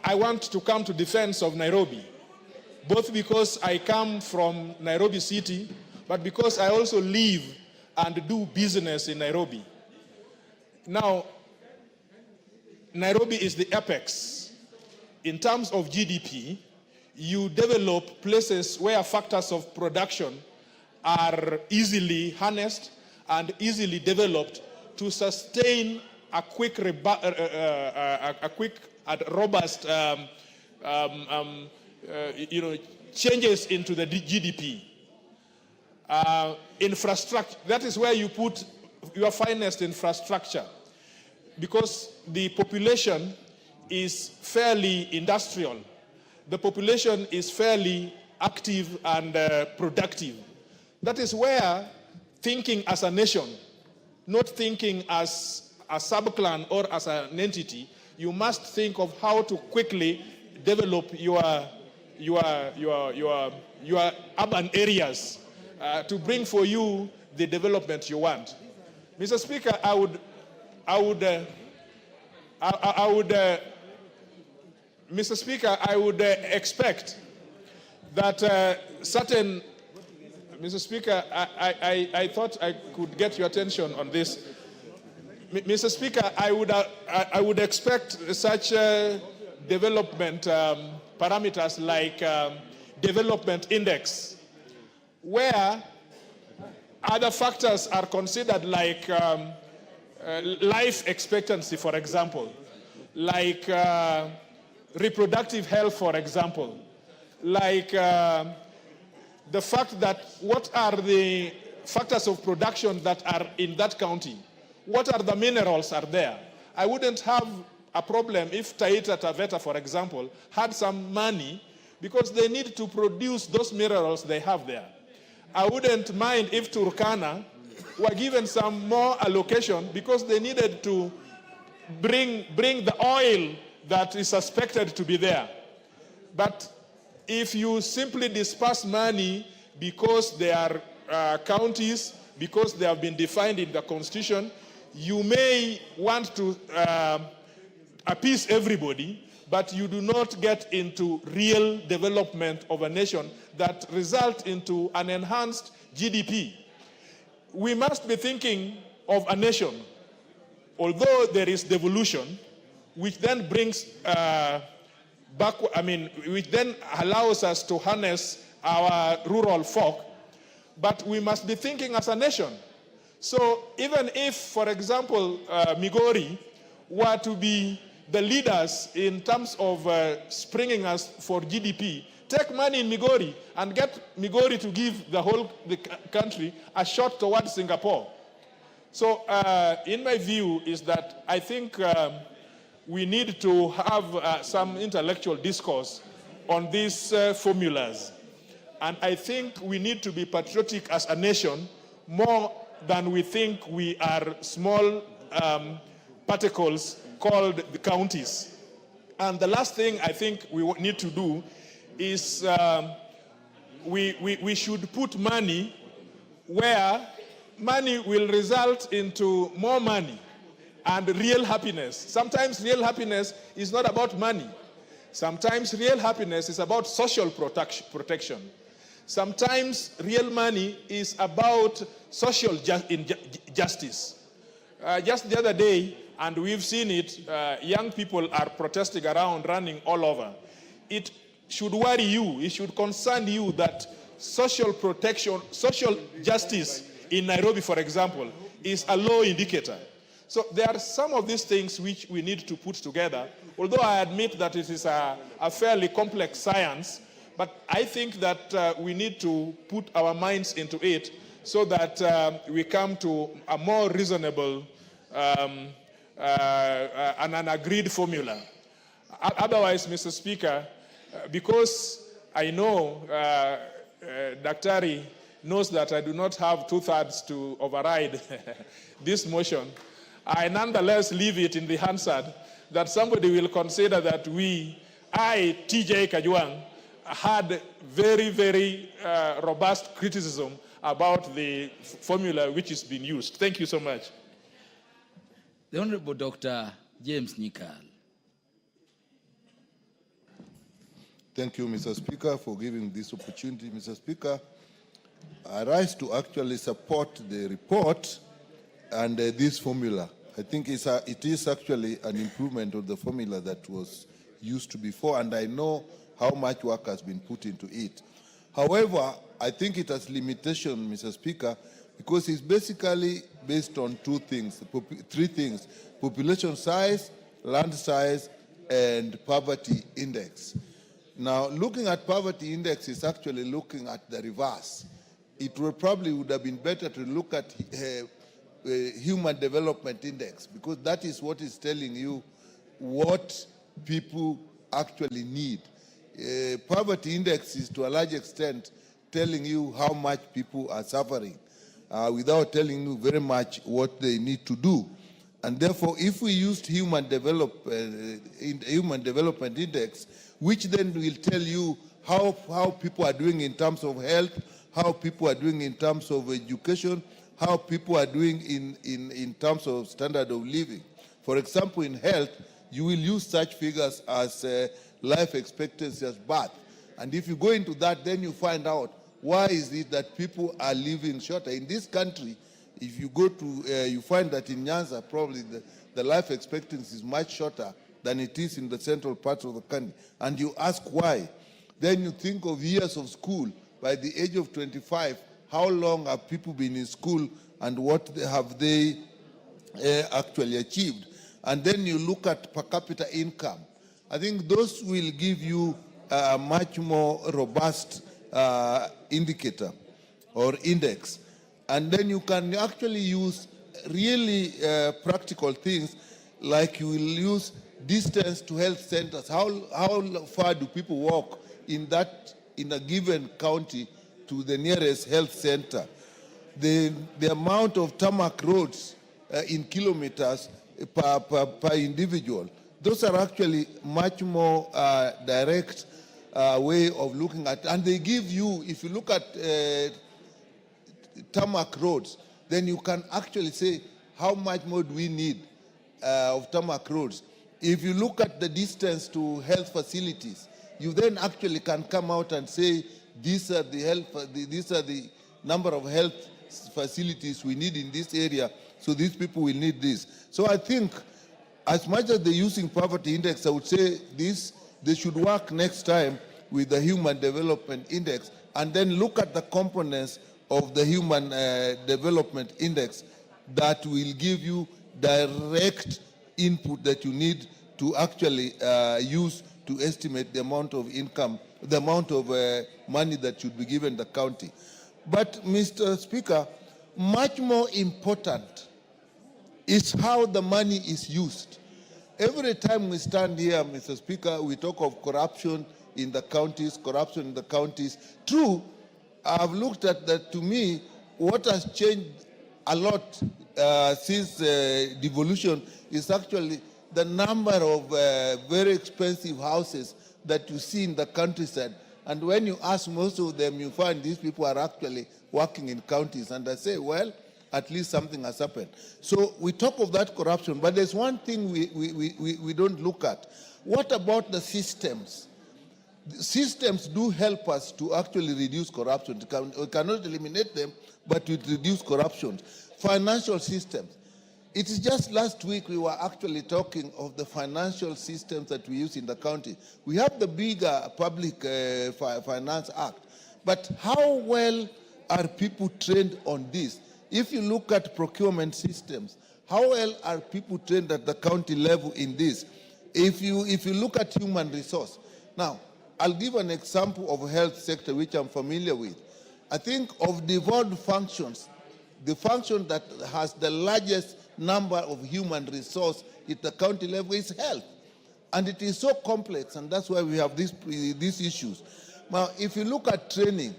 I want to come to defense of Nairobi, both because I come from Nairobi City, but because I also live and do business in Nairobi. Now, Nairobi is the apex. In terms of GDP, you develop places where factors of production are easily harnessed and easily developed to sustain a quick and robust changes into the GDP. Infrastructure, that is where you put your finest infrastructure, because the population is fairly industrial. The population is fairly active and productive. That is where thinking as a nation, not thinking as a sub-clan or as an entity, you must think of how to quickly develop your urban areas to bring for you the development you want. Mr. Speaker, I would expect that certain. Mr. Speaker, I thought I could get your attention on this. Mr. Speaker, I would expect such development parameters like development index, where other factors are considered like life expectancy, for example, like reproductive health, for example, like the fact that what are the factors of production that are in that county? What are the minerals are there? I wouldn't have a problem if Taita Taveta, for example, had some money because they need to produce those minerals they have there. I wouldn't mind if Turkana were given some more allocation because they needed to bring the oil that is suspected to be there. But if you simply disperse money because they are counties, because they have been defined in the Constitution, you may want to appease everybody, but you do not get into real development of a nation that result into an enhanced GDP. We must be thinking of a nation, although there is devolution, which then brings which then allows us to harness our rural folk, but we must be thinking as a nation. So even if, for example, Migori were to be the leaders in terms of springing us for GDP, take money in Migori and get Migori to give the whole country a shot towards Singapore. So in my view is that I think we need to have some intellectual discourse on these formulas. And I think we need to be patriotic as a nation more than we think we are small particles called the counties. And the last thing I think we need to do is we should put money where money will result into more money and real happiness. Sometimes real happiness is not about money. Sometimes real happiness is about social protection. Sometimes real money is about social justice. Just the other day, and we've seen it, young people are protesting around, running all over. It should worry you, it should concern you that social protection, social justice in Nairobi, for example, is a low indicator. So there are some of these things which we need to put together, although I admit that it is a fairly complex science, but I think that we need to put our minds into it so that we come to a more reasonable and an agreed formula. Otherwise, Mr. Speaker, because I know Daktari knows that I do not have 2/3 to override this motion, I nonetheless leave it in the Hansard that somebody will consider that I, TJ Kajwang, had very, very robust criticism about the formula which is being used. Thank you so much. The Honorable Dr. James Nyikal. Thank you, Mr. Speaker, for giving this opportunity. Mr. Speaker, I rise to actually support the report and this formula. I think it is actually an improvement of the formula that was used to before, and I know how much work has been put into it. However, I think it has limitation, Mr. Speaker, because it's basically based on three things: population size, land size, and poverty index. Now, looking at poverty index is actually looking at the reverse. It probably would have been better to look at human development index, because that is what is telling you what people actually need. Poverty index is to a large extent telling you how much people are suffering without telling you very much what they need to do. And therefore, if we used human development index, which then will tell you how people are doing in terms of health, how people are doing in terms of education, how people are doing in terms of standard of living. For example, in health, you will use such figures as life expectancy as birth. And if you go into that, then you find out why is it that people are living shorter. In this country, if you go to, you find that in Nyanza, probably the life expectancy is much shorter than it is in the central parts of the country. And you ask why. Then you think of years of school. By the age of 25, how long have people been in school and what have they actually achieved? And then you look at per capita income. I think those will give you a much more robust indicator or index. And then you can actually use really practical things, like you will use distance to health centers. How far do people walk in a given county to the nearest health center? The amount of tarmac roads in kilometers per individual. Those are actually much more direct way of looking at, and they give you, if you look at tarmac roads, then you can actually say how much more do we need of tarmac roads. If you look at the distance to health facilities, you then actually can come out and say these are the number of health facilities we need in this area, so these people will need this. So I think as much as they're using poverty index, I would say they should work next time with the human development index and then look at the components of the human development index that will give you direct input that you need to actually use to estimate the amount of income, the amount of money that should be given the county. But, Mr. Speaker, much more important is how the money is used. Every time we stand here, Mr. Speaker, we talk of corruption in the counties, corruption in the counties. True, I've looked at that. To me, what has changed a lot since devolution is actually the number of very expensive houses that you see in the countryside. And when you ask most of them, you find these people are actually working in counties. And I say, well, at least something has happened. So we talk of that corruption, but there's one thing we don't look at. What about the systems? The systems do help us to actually reduce corruption. We cannot eliminate them, but to reduce corruption. Financial systems. It is just last week we were actually talking of the financial systems that we use in the county. We have the bigger Public Finance Act, but how well are people trained on this? If you look at procurement systems, how well are people trained at the county level in this? If you look at human resource. Now, I'll give an example of health sector which I'm familiar with. I think of devolved functions, the function that has the largest number of human resource at the county level is health. And it is so complex, and that's why we have these issues. Now, if you look at training,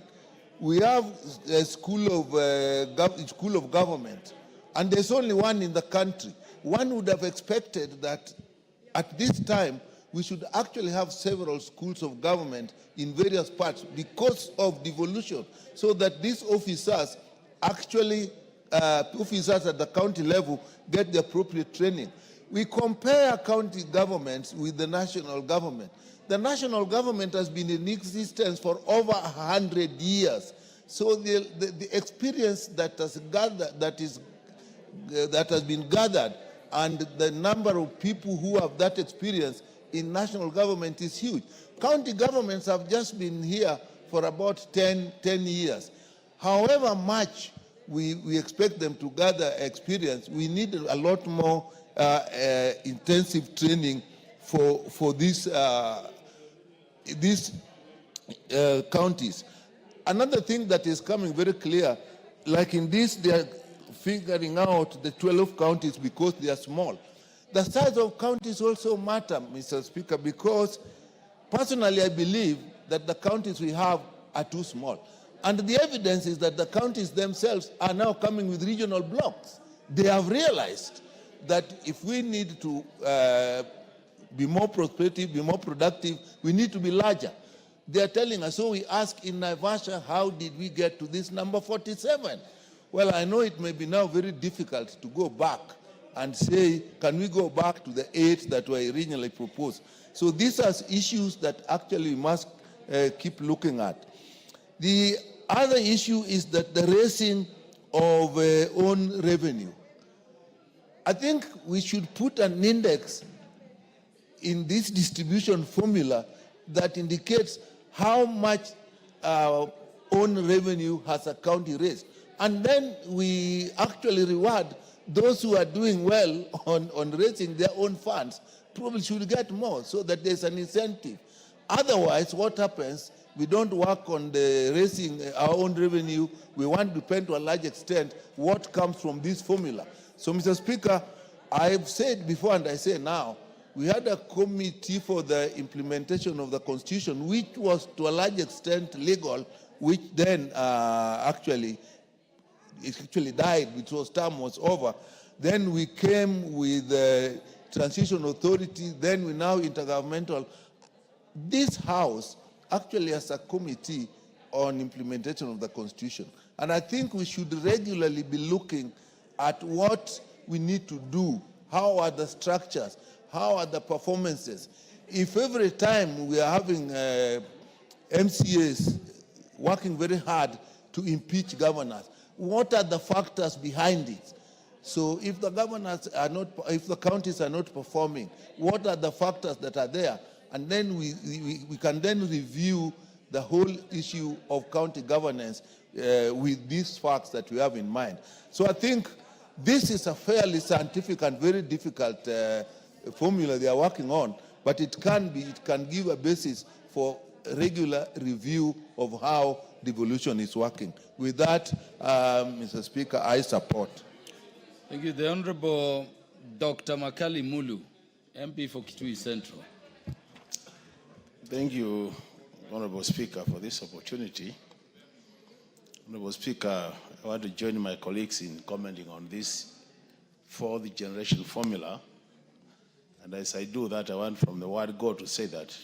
we have a school of government, and there's only one in the country. One would have expected that at this time, we should actually have several schools of government in various parts because of devolution, so that these officers actually, officers at the county level, get the appropriate training. We compare county governments with the national government. The national government has been in existence for over 100 years. So the experience that has been gathered and the number of people who have that experience in national government is huge. County governments have just been here for about 10 years. However much we expect them to gather experience, we need a lot more intensive training for these counties. Another thing that is coming very clear, like in this, they are figuring out the 12 counties because they are small. The size of counties also matter, Mr. Speaker, because personally I believe that the counties we have are too small. And the evidence is that the counties themselves are now coming with regional blocks. They have realized that if we need to be more prospective, be more productive, we need to be larger. They are telling us, so we ask in Naivasha, how did we get to this number 47? Well, I know it may be now very difficult to go back and say, can we go back to the 8 that were originally proposed? So these are issues that actually we must keep looking at. The other issue is that the raising of own revenue. I think we should put an index in this distribution formula that indicates how much own revenue has a county raised. And then we actually reward those who are doing well on raising their own funds, probably should get more so that there's an incentive. Otherwise, what happens, we don't work on the raising our own revenue. We want to depend to a large extent what comes from this formula. So, Mr. Speaker, I've said before and I say now, we had a committee for the implementation of the Constitution, which was to a large extent legal, which then actually died, which was term was over. Then we came with the transition authority, then we now intergovernmental. This House actually has a committee on implementation of the Constitution. And I think we should regularly be looking at what we need to do. How are the structures? How are the performances? If every time we are having MCAs working very hard to impeach governors, what are the factors behind it? So if the governors are not, if the counties are not performing, what are the factors that are there? And then we can then review the whole issue of county governance with these facts that we have in mind. So I think this is a fairly scientific and very difficult formula they are working on, but it can give a basis for regular review of how devolution is working. With that, Mr. Speaker, I support. Thank you. The Honorable Dr. Makali Mulu, MP for Kitui Central. Thank you, Honorable Speaker, for this opportunity. Honorable Speaker, I want to join my colleagues in commenting on this fourth generation formula. And as I do that, I want from the word go to say that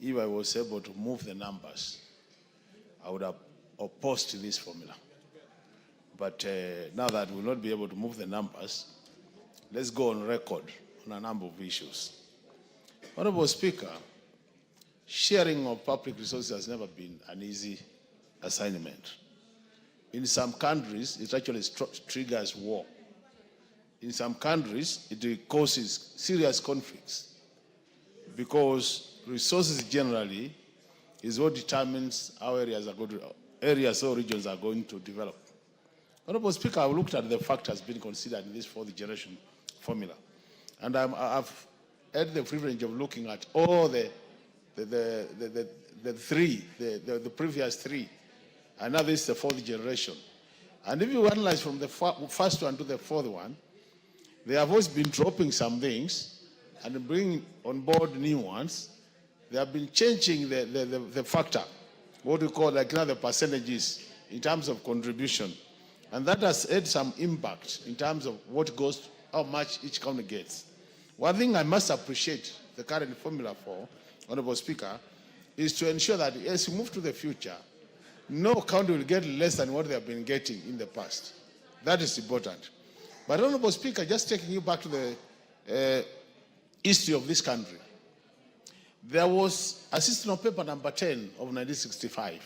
if I was able to move the numbers, I would have opposed this formula. But now that we'll not be able to move the numbers, let's go on record on a number of issues. Honorable Speaker, sharing of public resources has never been an easy assignment. In some countries, it actually triggers war. In some countries, it causes serious conflicts because resources generally is what determines how areas or regions are going to develop. Honorable Speaker, I've looked at the factors being considered in this fourth generation formula. And I've had the privilege of looking at all the previous three. And now this is the fourth generation. And if you analyze from the first one to the fourth one, they have always been dropping some things and bringing on board new ones. They have been changing the factor. what we call like now the percentages in terms of contribution. And that has had some impact in terms of what goes, how much each county gets. One thing I must appreciate the current formula for, Honorable Speaker, is to ensure that as we move to the future, no county will get less than what they have been getting in the past. That is important. But Honorable Speaker, just taking you back to the history of this country, there was a system of paper number 10 of 1965,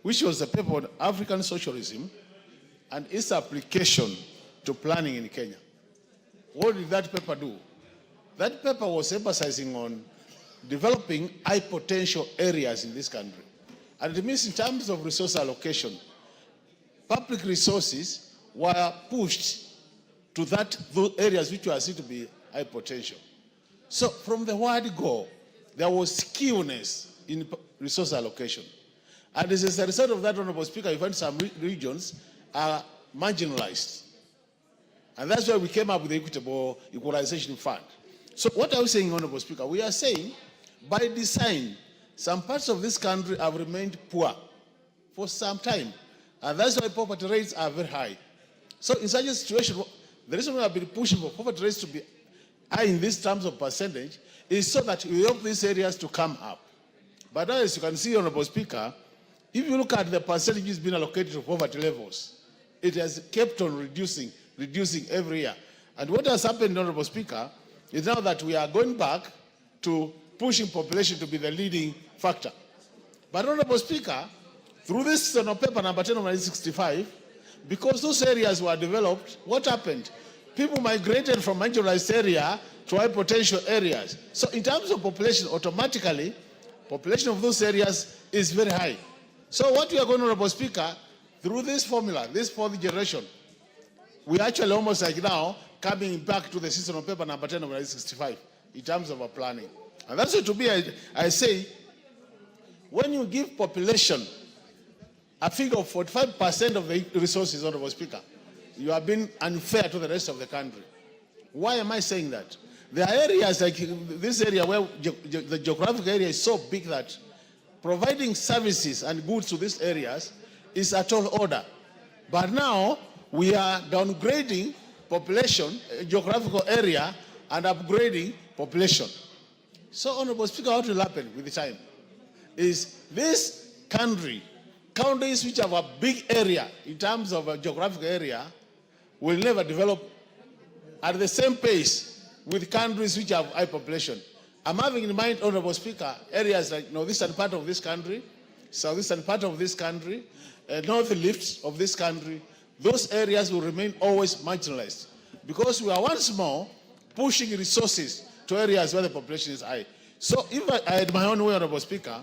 which was a paper on African socialism and its application to planning in Kenya. What did that paper do? That paper was emphasizing on developing high potential areas in this country. And it means in terms of resource allocation, public resources were pushed to those areas which were seen to be high potential. So from the word go, there was skewness in resource allocation. And as a result of that, Honorable Speaker, you find some regions are marginalized. And that's why we came up with the Equitable Equalization Fund. So what are we saying, Honorable Speaker? We are saying, by design, some parts of this country have remained poor for some time. And that's why poverty rates are very high. So in such a situation, the reason we have been pushing for poverty rates to be high in these terms of percentage is so that we help these areas to come up. But as you can see, Honorable Speaker, if you look at the percentages being allocated to poverty levels, it has kept on reducing every year. And what has happened, Honorable Speaker, is now that we are going back to pushing population to be the leading factor. But Honorable Speaker, through this paper number 10 of 1965, because those areas were developed, what happened? People migrated from marginalized area to high potential areas. So in terms of population, automatically, population of those areas is very high. So what we are going, Honorable Speaker, through this formula, this fourth generation, we actually almost like now coming back to the system of paper number 10 of 1965 in terms of our planning. And that's what to be, I say, when you give population a figure of 45% of the resources, Honorable Speaker, you have been unfair to the rest of the country. Why am I saying that? There are areas like this area where the geographic area is so big that providing services and goods to these areas is a tall order. But now we are downgrading population, geographical area, and upgrading population. So, Honorable Speaker, what will happen with the time is this country, counties which have a big area in terms of a geographical area, will never develop at the same pace with countries which have high population. I'm having in mind, Honorable Speaker, areas like northeastern part of this country, southeastern part of this country, north lifts of this country. Those areas will remain always marginalized because we are once more pushing resources to areas where the population is high. So if I had my own way, Honorable Speaker,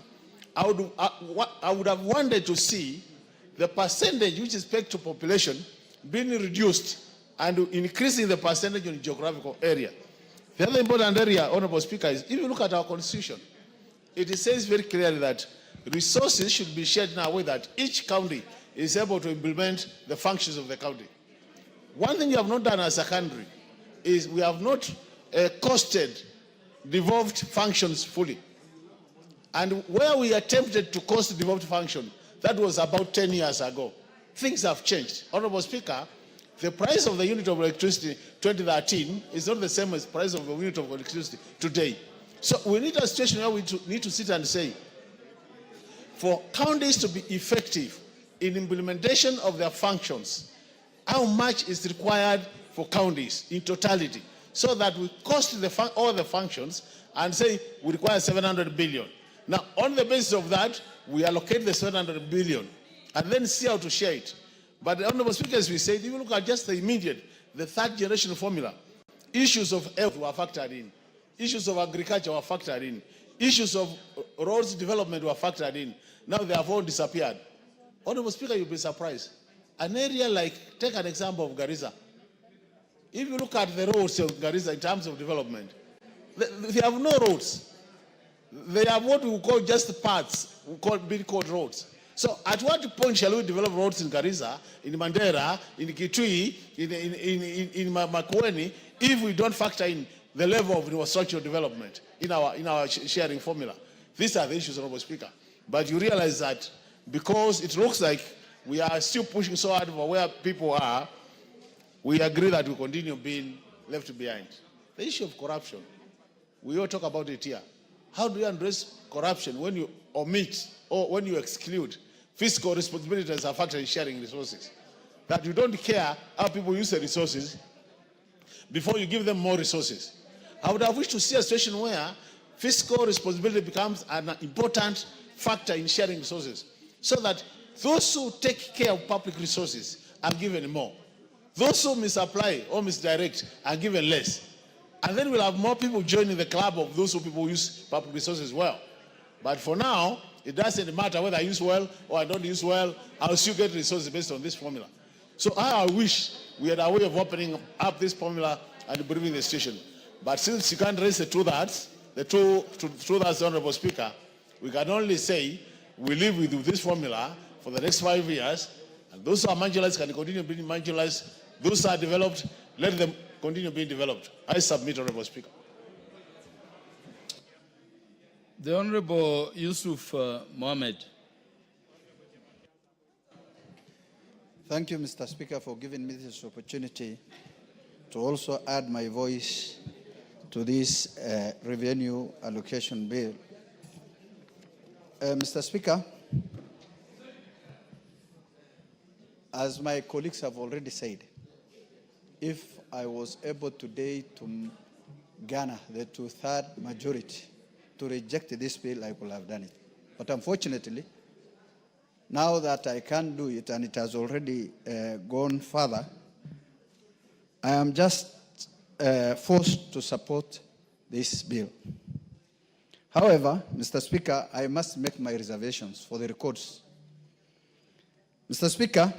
I would have wanted to see the percentage which is paid to population being reduced and increasing the percentage in geographical area. The other important area, Honorable Speaker, is if you look at our constitution, it says very clearly that resources should be shared in a way that each county is able to implement the functions of the county. One thing we have not done as a country is we have not costed devolved functions fully. And where we attempted to cost devolved function, that was about 10 years ago. Things have changed. Honorable Speaker, the price of the unit of electricity 2013 is not the same as the price of the unit of electricity today. So we need a situation where we need to sit and say, for counties to be effective in implementation of their functions, how much is required for counties in totality, so that we cost all the functions and say we require 700 billion. Now, on the basis of that, we allocate the 700 billion and then see how to share it. But the Honorable Speaker, as we said, if you look at just the immediate, the third generation formula, issues of health were factored in, issues of agriculture were factored in, issues of roads development were factored in. Now they have all disappeared. Honorable Speaker, you'll be surprised. An area like, take an example of Garissa. If you look at the roads of Garissa in terms of development, they have no roads. They have what we call just parts, being called roads. So at what point shall we develop roads in Garissa, in Mandera, in Kitui, in Makueni, if we don't factor in the level of infrastructural development in our sharing formula? These are the issues, Honorable Speaker. But you realize that because it looks like we are still pushing so hard for where people are, we agree that we continue being left behind. The issue of corruption, we all talk about it here. How do you address corruption when you omit or when you exclude fiscal responsibility as a factor in sharing resources? That you don't care how people use the resources before you give them more resources. I would have wished to see a situation where fiscal responsibility becomes an important factor in sharing resources, so that those who take care of public resources are given more. Those who misapply or misdirect are given less. And then we'll have more people joining the club of those who people use public resources well. But for now, it doesn't matter whether I use well or I don't use well, I'll still get resources based on this formula. So I wish we had a way of opening up this formula and improving the situation. But since you can't raise the two thirds, Honorable Speaker, we can only say we live with this formula for the next 5 years, and those who are marginalized can continue being marginalized. Those who are developed, let them continue being developed. I submit, Honorable Speaker. The Honorable Yusuf Mohammed. Thank you, Mr. Speaker, for giving me this opportunity to also add my voice to this revenue allocation bill. Mr. Speaker, as my colleagues have already said, if I was able today to garner the two-thirds majority to reject this bill, I could have done it. But unfortunately, now that I can't do it and it has already gone further, I am just forced to support this bill. However, Mr. Speaker, I must make my reservations for the records. Mr. Speaker,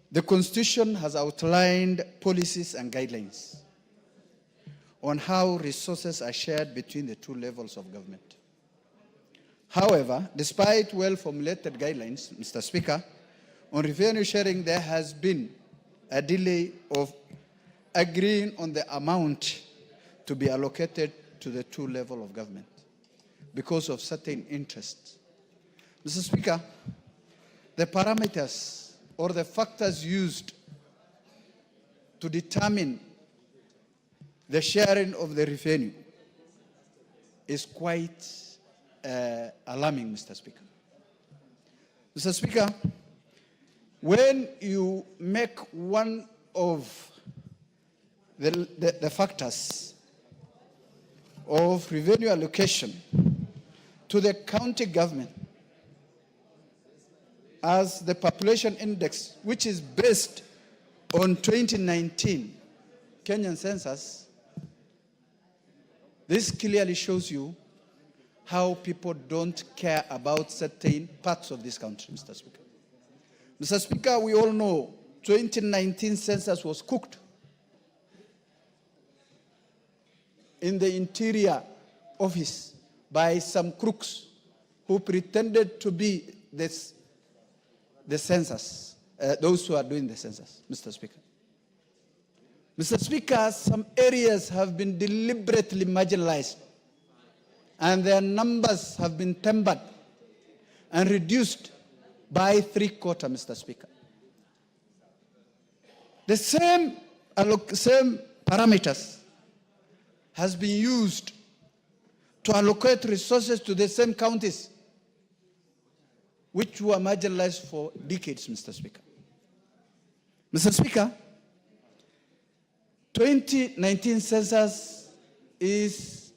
the Constitution has outlined policies and guidelines on how resources are shared between the two levels of government. However, despite well-formulated guidelines, Mr. Speaker, on revenue sharing, there has been a delay of agreeing on the amount to be allocated to the two levels of government because of certain interests. Mr. Speaker, the parameters or the factors used to determine the sharing of the revenue is quite alarming, Mr. Speaker. Mr. Speaker, when you make one of the factors of revenue allocation to the county government as the population index, which is based on 2019 Kenyan census, this clearly shows you how people don't care about certain parts of this country, Mr. Speaker. Mr. Speaker, we all know 2019 census was cooked in the interior office by some crooks who pretended to be the census, those who are doing the census, Mr. Speaker. Mr. Speaker, some areas have been deliberately marginalized and their numbers have been tempered and reduced by 3/4, Mr. Speaker. The same parameters has been used to allocate resources to the same counties which were marginalized for decades, Mr. Speaker. Mr. Speaker, 2019 census is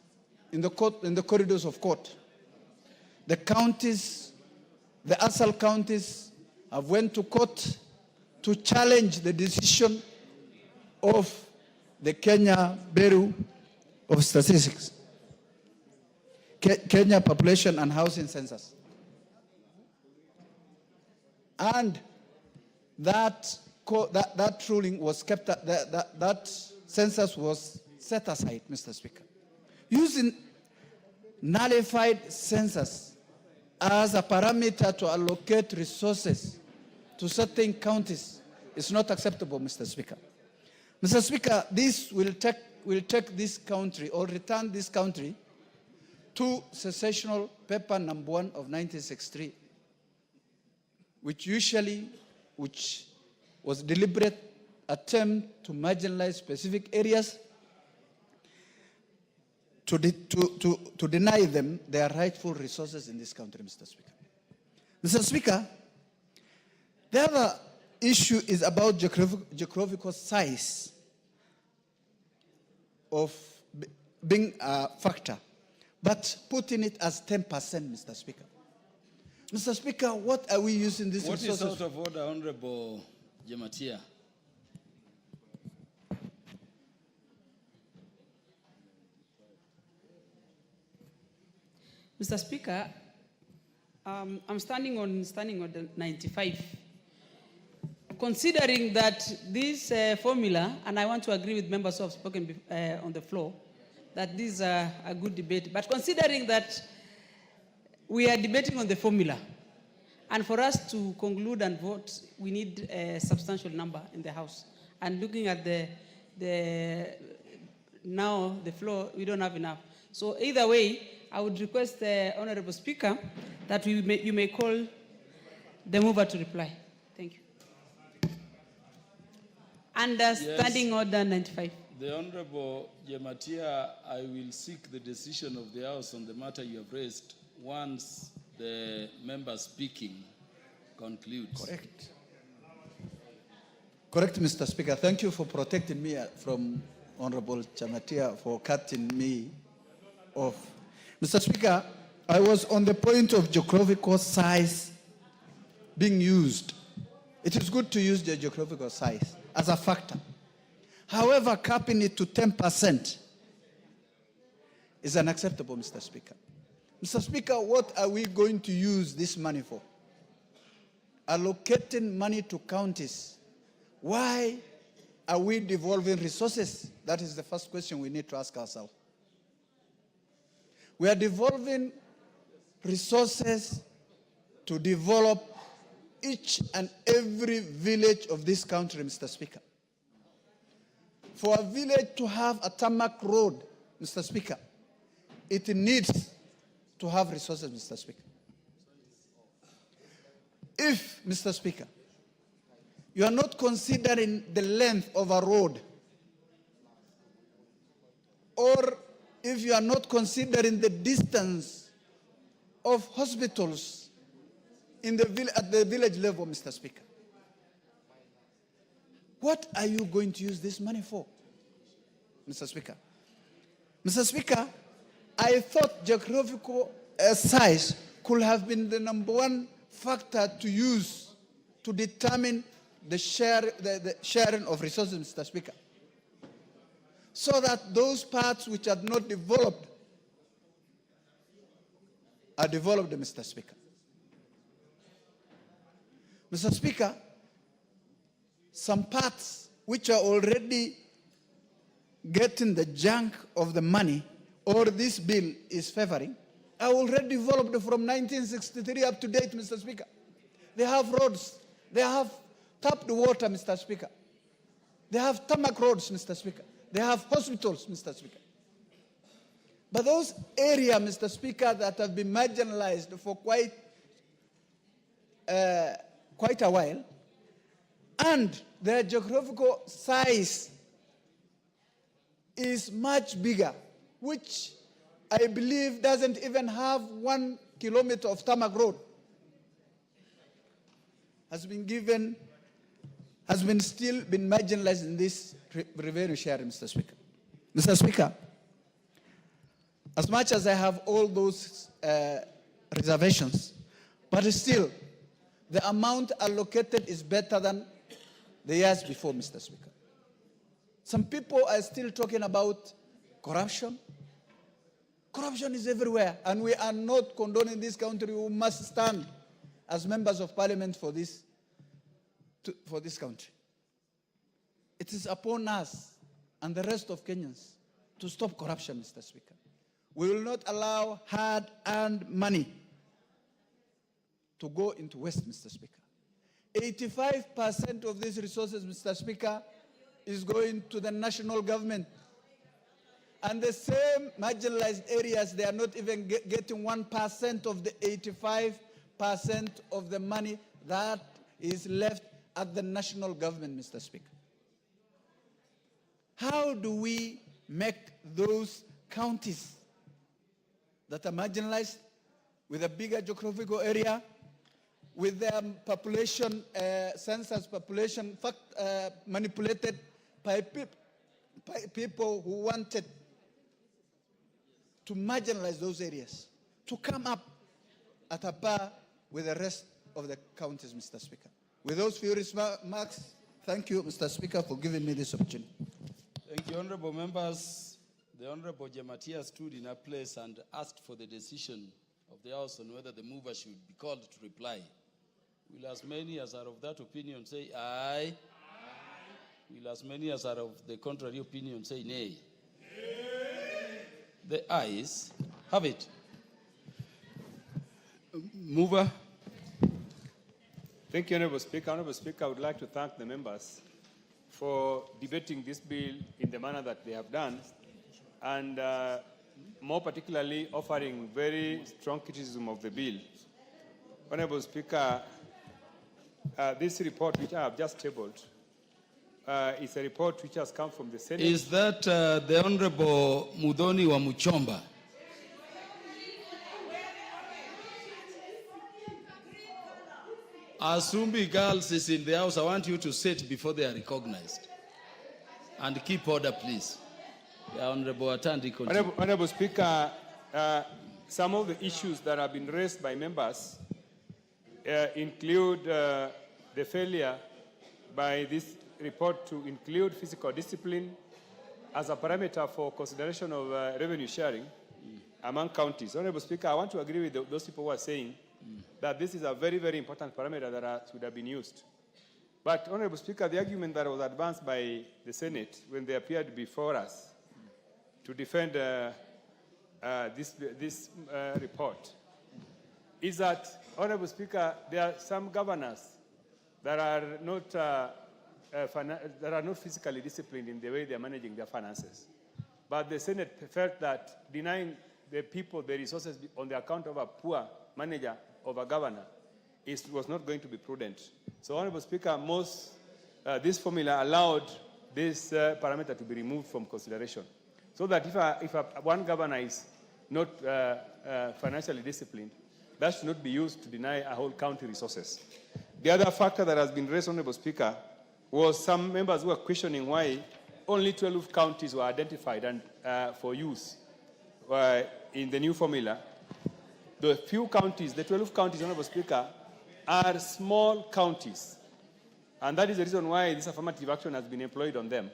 in the corridors of court. The counties, the ASAL counties have went to court to challenge the decision of the Kenya Bureau of Statistics, Kenya Population and Housing Census. And that ruling was kept, that census was set aside, Mr. Speaker. Using nullified census as a parameter to allocate resources to certain counties is not acceptable, Mr. Speaker. Mr. Speaker, this will take this country or return this country to sensational paper number 1 of 1963, which was deliberate attempt to marginalize specific areas, to deny them their rightful resources in this country, Mr. Speaker. Mr. Speaker, the other issue is about geographical size of being a factor, but putting it as 10%, Mr. Speaker. Mr. Speaker, what are we using this resources? What is out of order, Honorable Jematia? Mr. Speaker, I'm standing on the 95. Considering that this formula, and I want to agree with members who have spoken on the floor, that this is a good debate, but considering that we are debating on the formula, and for us to conclude and vote, we need a substantial number in the House. And looking at now the floor, we don't have enough. So either way, I would request the Honorable Speaker that you may call the mover to reply. Thank you. Under Standing Order 95. The Honorable Jematia, I will seek the decision of the House on the matter you have raised once the member speaking concludes. Correct. Correct, Mr. Speaker. Thank you for protecting me from Honorable Jematia for cutting me off. Mr. Speaker, I was on the point of geographical size being used. It is good to use the geographical size as a factor. However, capping it to 10% is unacceptable, Mr. Speaker. Mr. Speaker, what are we going to use this money for? Allocating money to counties. Why are we devolving resources? That is the first question we need to ask ourselves. We are devolving resources to develop each and every village of this country, Mr. Speaker. For a village to have a tarmac road, Mr. Speaker, it needs to have resources, Mr. Speaker. If, Mr. Speaker, you are not considering the length of a road, or if you are not considering the distance of hospitals at the village level, Mr. Speaker, what are you going to use this money for, Mr. Speaker? Mr. Speaker, I thought geographical size could have been the number one factor to use to determine the sharing of resources, Mr. Speaker, so that those parts which are not developed are developed, Mr. Speaker. Mr. Speaker, some parts which are already getting the junk of the money, or this bill is favoring, are already developed from 1963 up to date, Mr. Speaker. They have roads. They have tapped water, Mr. Speaker. They have tarmac roads, Mr. Speaker. They have hospitals, Mr. Speaker. But those areas, Mr. Speaker, that have been marginalized for quite a while, and their geographical size is much bigger, which I believe doesn't even have 1 kilometer of tarmac road, has still been marginalized in this revenue sharing, Mr. Speaker. Mr. Speaker, as much as I have all those reservations, but still, the amount allocated is better than the years before, Mr. Speaker. Some people are still talking about corruption. Corruption is everywhere, and we are not condoning this country. We must stand as members of parliament for this country. It is upon us and the rest of Kenyans to stop corruption, Mr. Speaker. We will not allow hard-earned money to go into waste, Mr. Speaker. 85% of these resources, Mr. Speaker, is going to the national government. And the same marginalized areas, they are not even getting 1% of the 85% of the money that is left at the national government, Mr. Speaker. How do we make those counties that are marginalized with a bigger geographical area, with their population, census population manipulated by people who wanted to marginalize those areas, to come up at a par with the rest of the counties, Mr. Speaker? With those few remarks, thank you, Mr. Speaker, for giving me this opportunity. Thank you, honorable members. The Honorable Jematia stood in a place and asked for the decision of the House on whether the mover should be called to reply. Will as many as are of that opinion say aye? Aye. Will as many as are of the contrary opinion say nay? The ayes have it. Mover. Thank you, Honorable Speaker. Honorable Speaker, I would like to thank the members for debating this bill in the manner that they have done, and more particularly offering very strong criticism of the bill. Honorable Speaker, this report which I have just tabled is a report which has come from the Senate. Is that the Honorable Mudhoni wa Muchomba? Asumbi girls is in the house. I want you to sit before they are recognized. And keep order, please. The Honorable Atandi, continue. Honorable Speaker, some of the issues that have been raised by members include the failure by this report to include physical discipline as a parameter for consideration of revenue sharing among counties. Honorable Speaker, I want to agree with those people who are saying that this is a very, very important parameter that should have been used. But, Honorable Speaker, the argument that was advanced by the Senate when they appeared before us to defend this report is that, Honorable Speaker, there are some governors that are not physically disciplined in the way they are managing their finances. But the Senate felt that denying the people the resources on the account of a poor manager of a governor was not going to be prudent. So, Honorable Speaker, this formula allowed this parameter to be removed from consideration, so that if one governor is not financially disciplined, that should not be used to deny a whole county resources. The other factor that has been raised, Honorable Speaker, was some members who were questioning why only 12 counties were identified and for use in the new formula. The few counties, the 12 counties, Honorable Speaker, are small counties. And that is the reason why this affirmative action has been employed on them.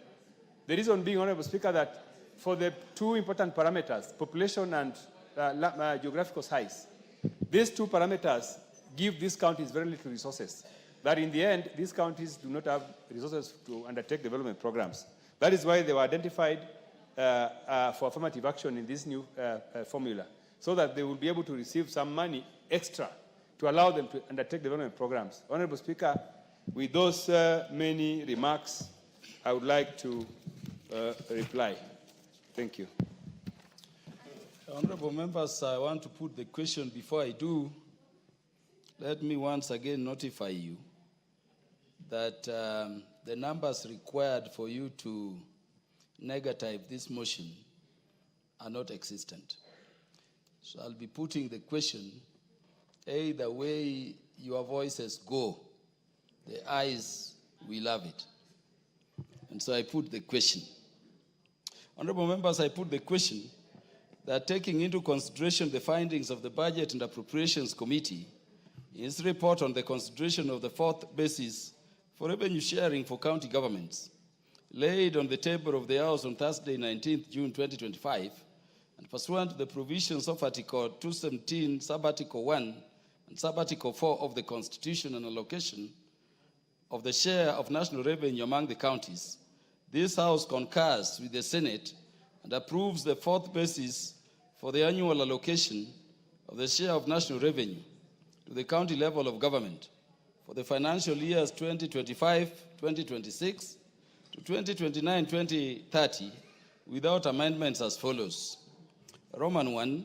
The reason being, Honorable Speaker, that for the two important parameters, population and geographical size, these two parameters give these counties very little resources. That in the end, these counties do not have resources to undertake development programs. That is why they were identified for affirmative action in this new formula, so that they will be able to receive some money extra to allow them to undertake development programs. Honorable Speaker, with those many remarks, I would like to reply. Thank you. Honorable members, I want to put the question. Before I do, let me once again notify you that the numbers required for you to negative this motion are not existent. So I'll be putting the question, the way your voices go, the ayes will have it. And so I put the question. Honorable members, I put the question that taking into consideration the findings of the Budget and Appropriations Committee in its report on the consideration of the fourth basis for revenue sharing for county governments, laid on the table of the House on Thursday, 19th June 2025, and pursuant to the provisions of Article 217, Sub-Article 1, and Sub-Article 4 of the Constitution and allocation of the share of national revenue among the counties, this House concurs with the Senate and approves the fourth basis for the annual allocation of the share of national revenue to the county level of government for the financial years 2025-2026 to 2029-2030, without amendments as follows. Roman 1,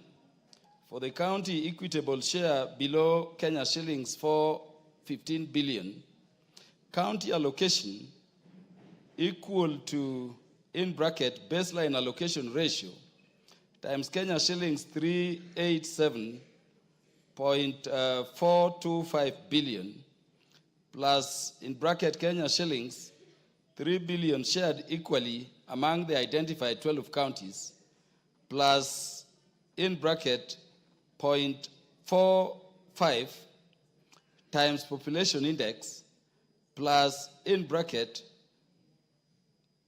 for the county equitable share below Kenya shillings 415 billion, county allocation equal to, in bracket, baseline allocation ratio times Kenya shillings 387.425 billion plus, in bracket, Kenya shillings 3 billion shared equally among the identified 12 counties plus, in bracket, 0.45 times population index plus, in bracket,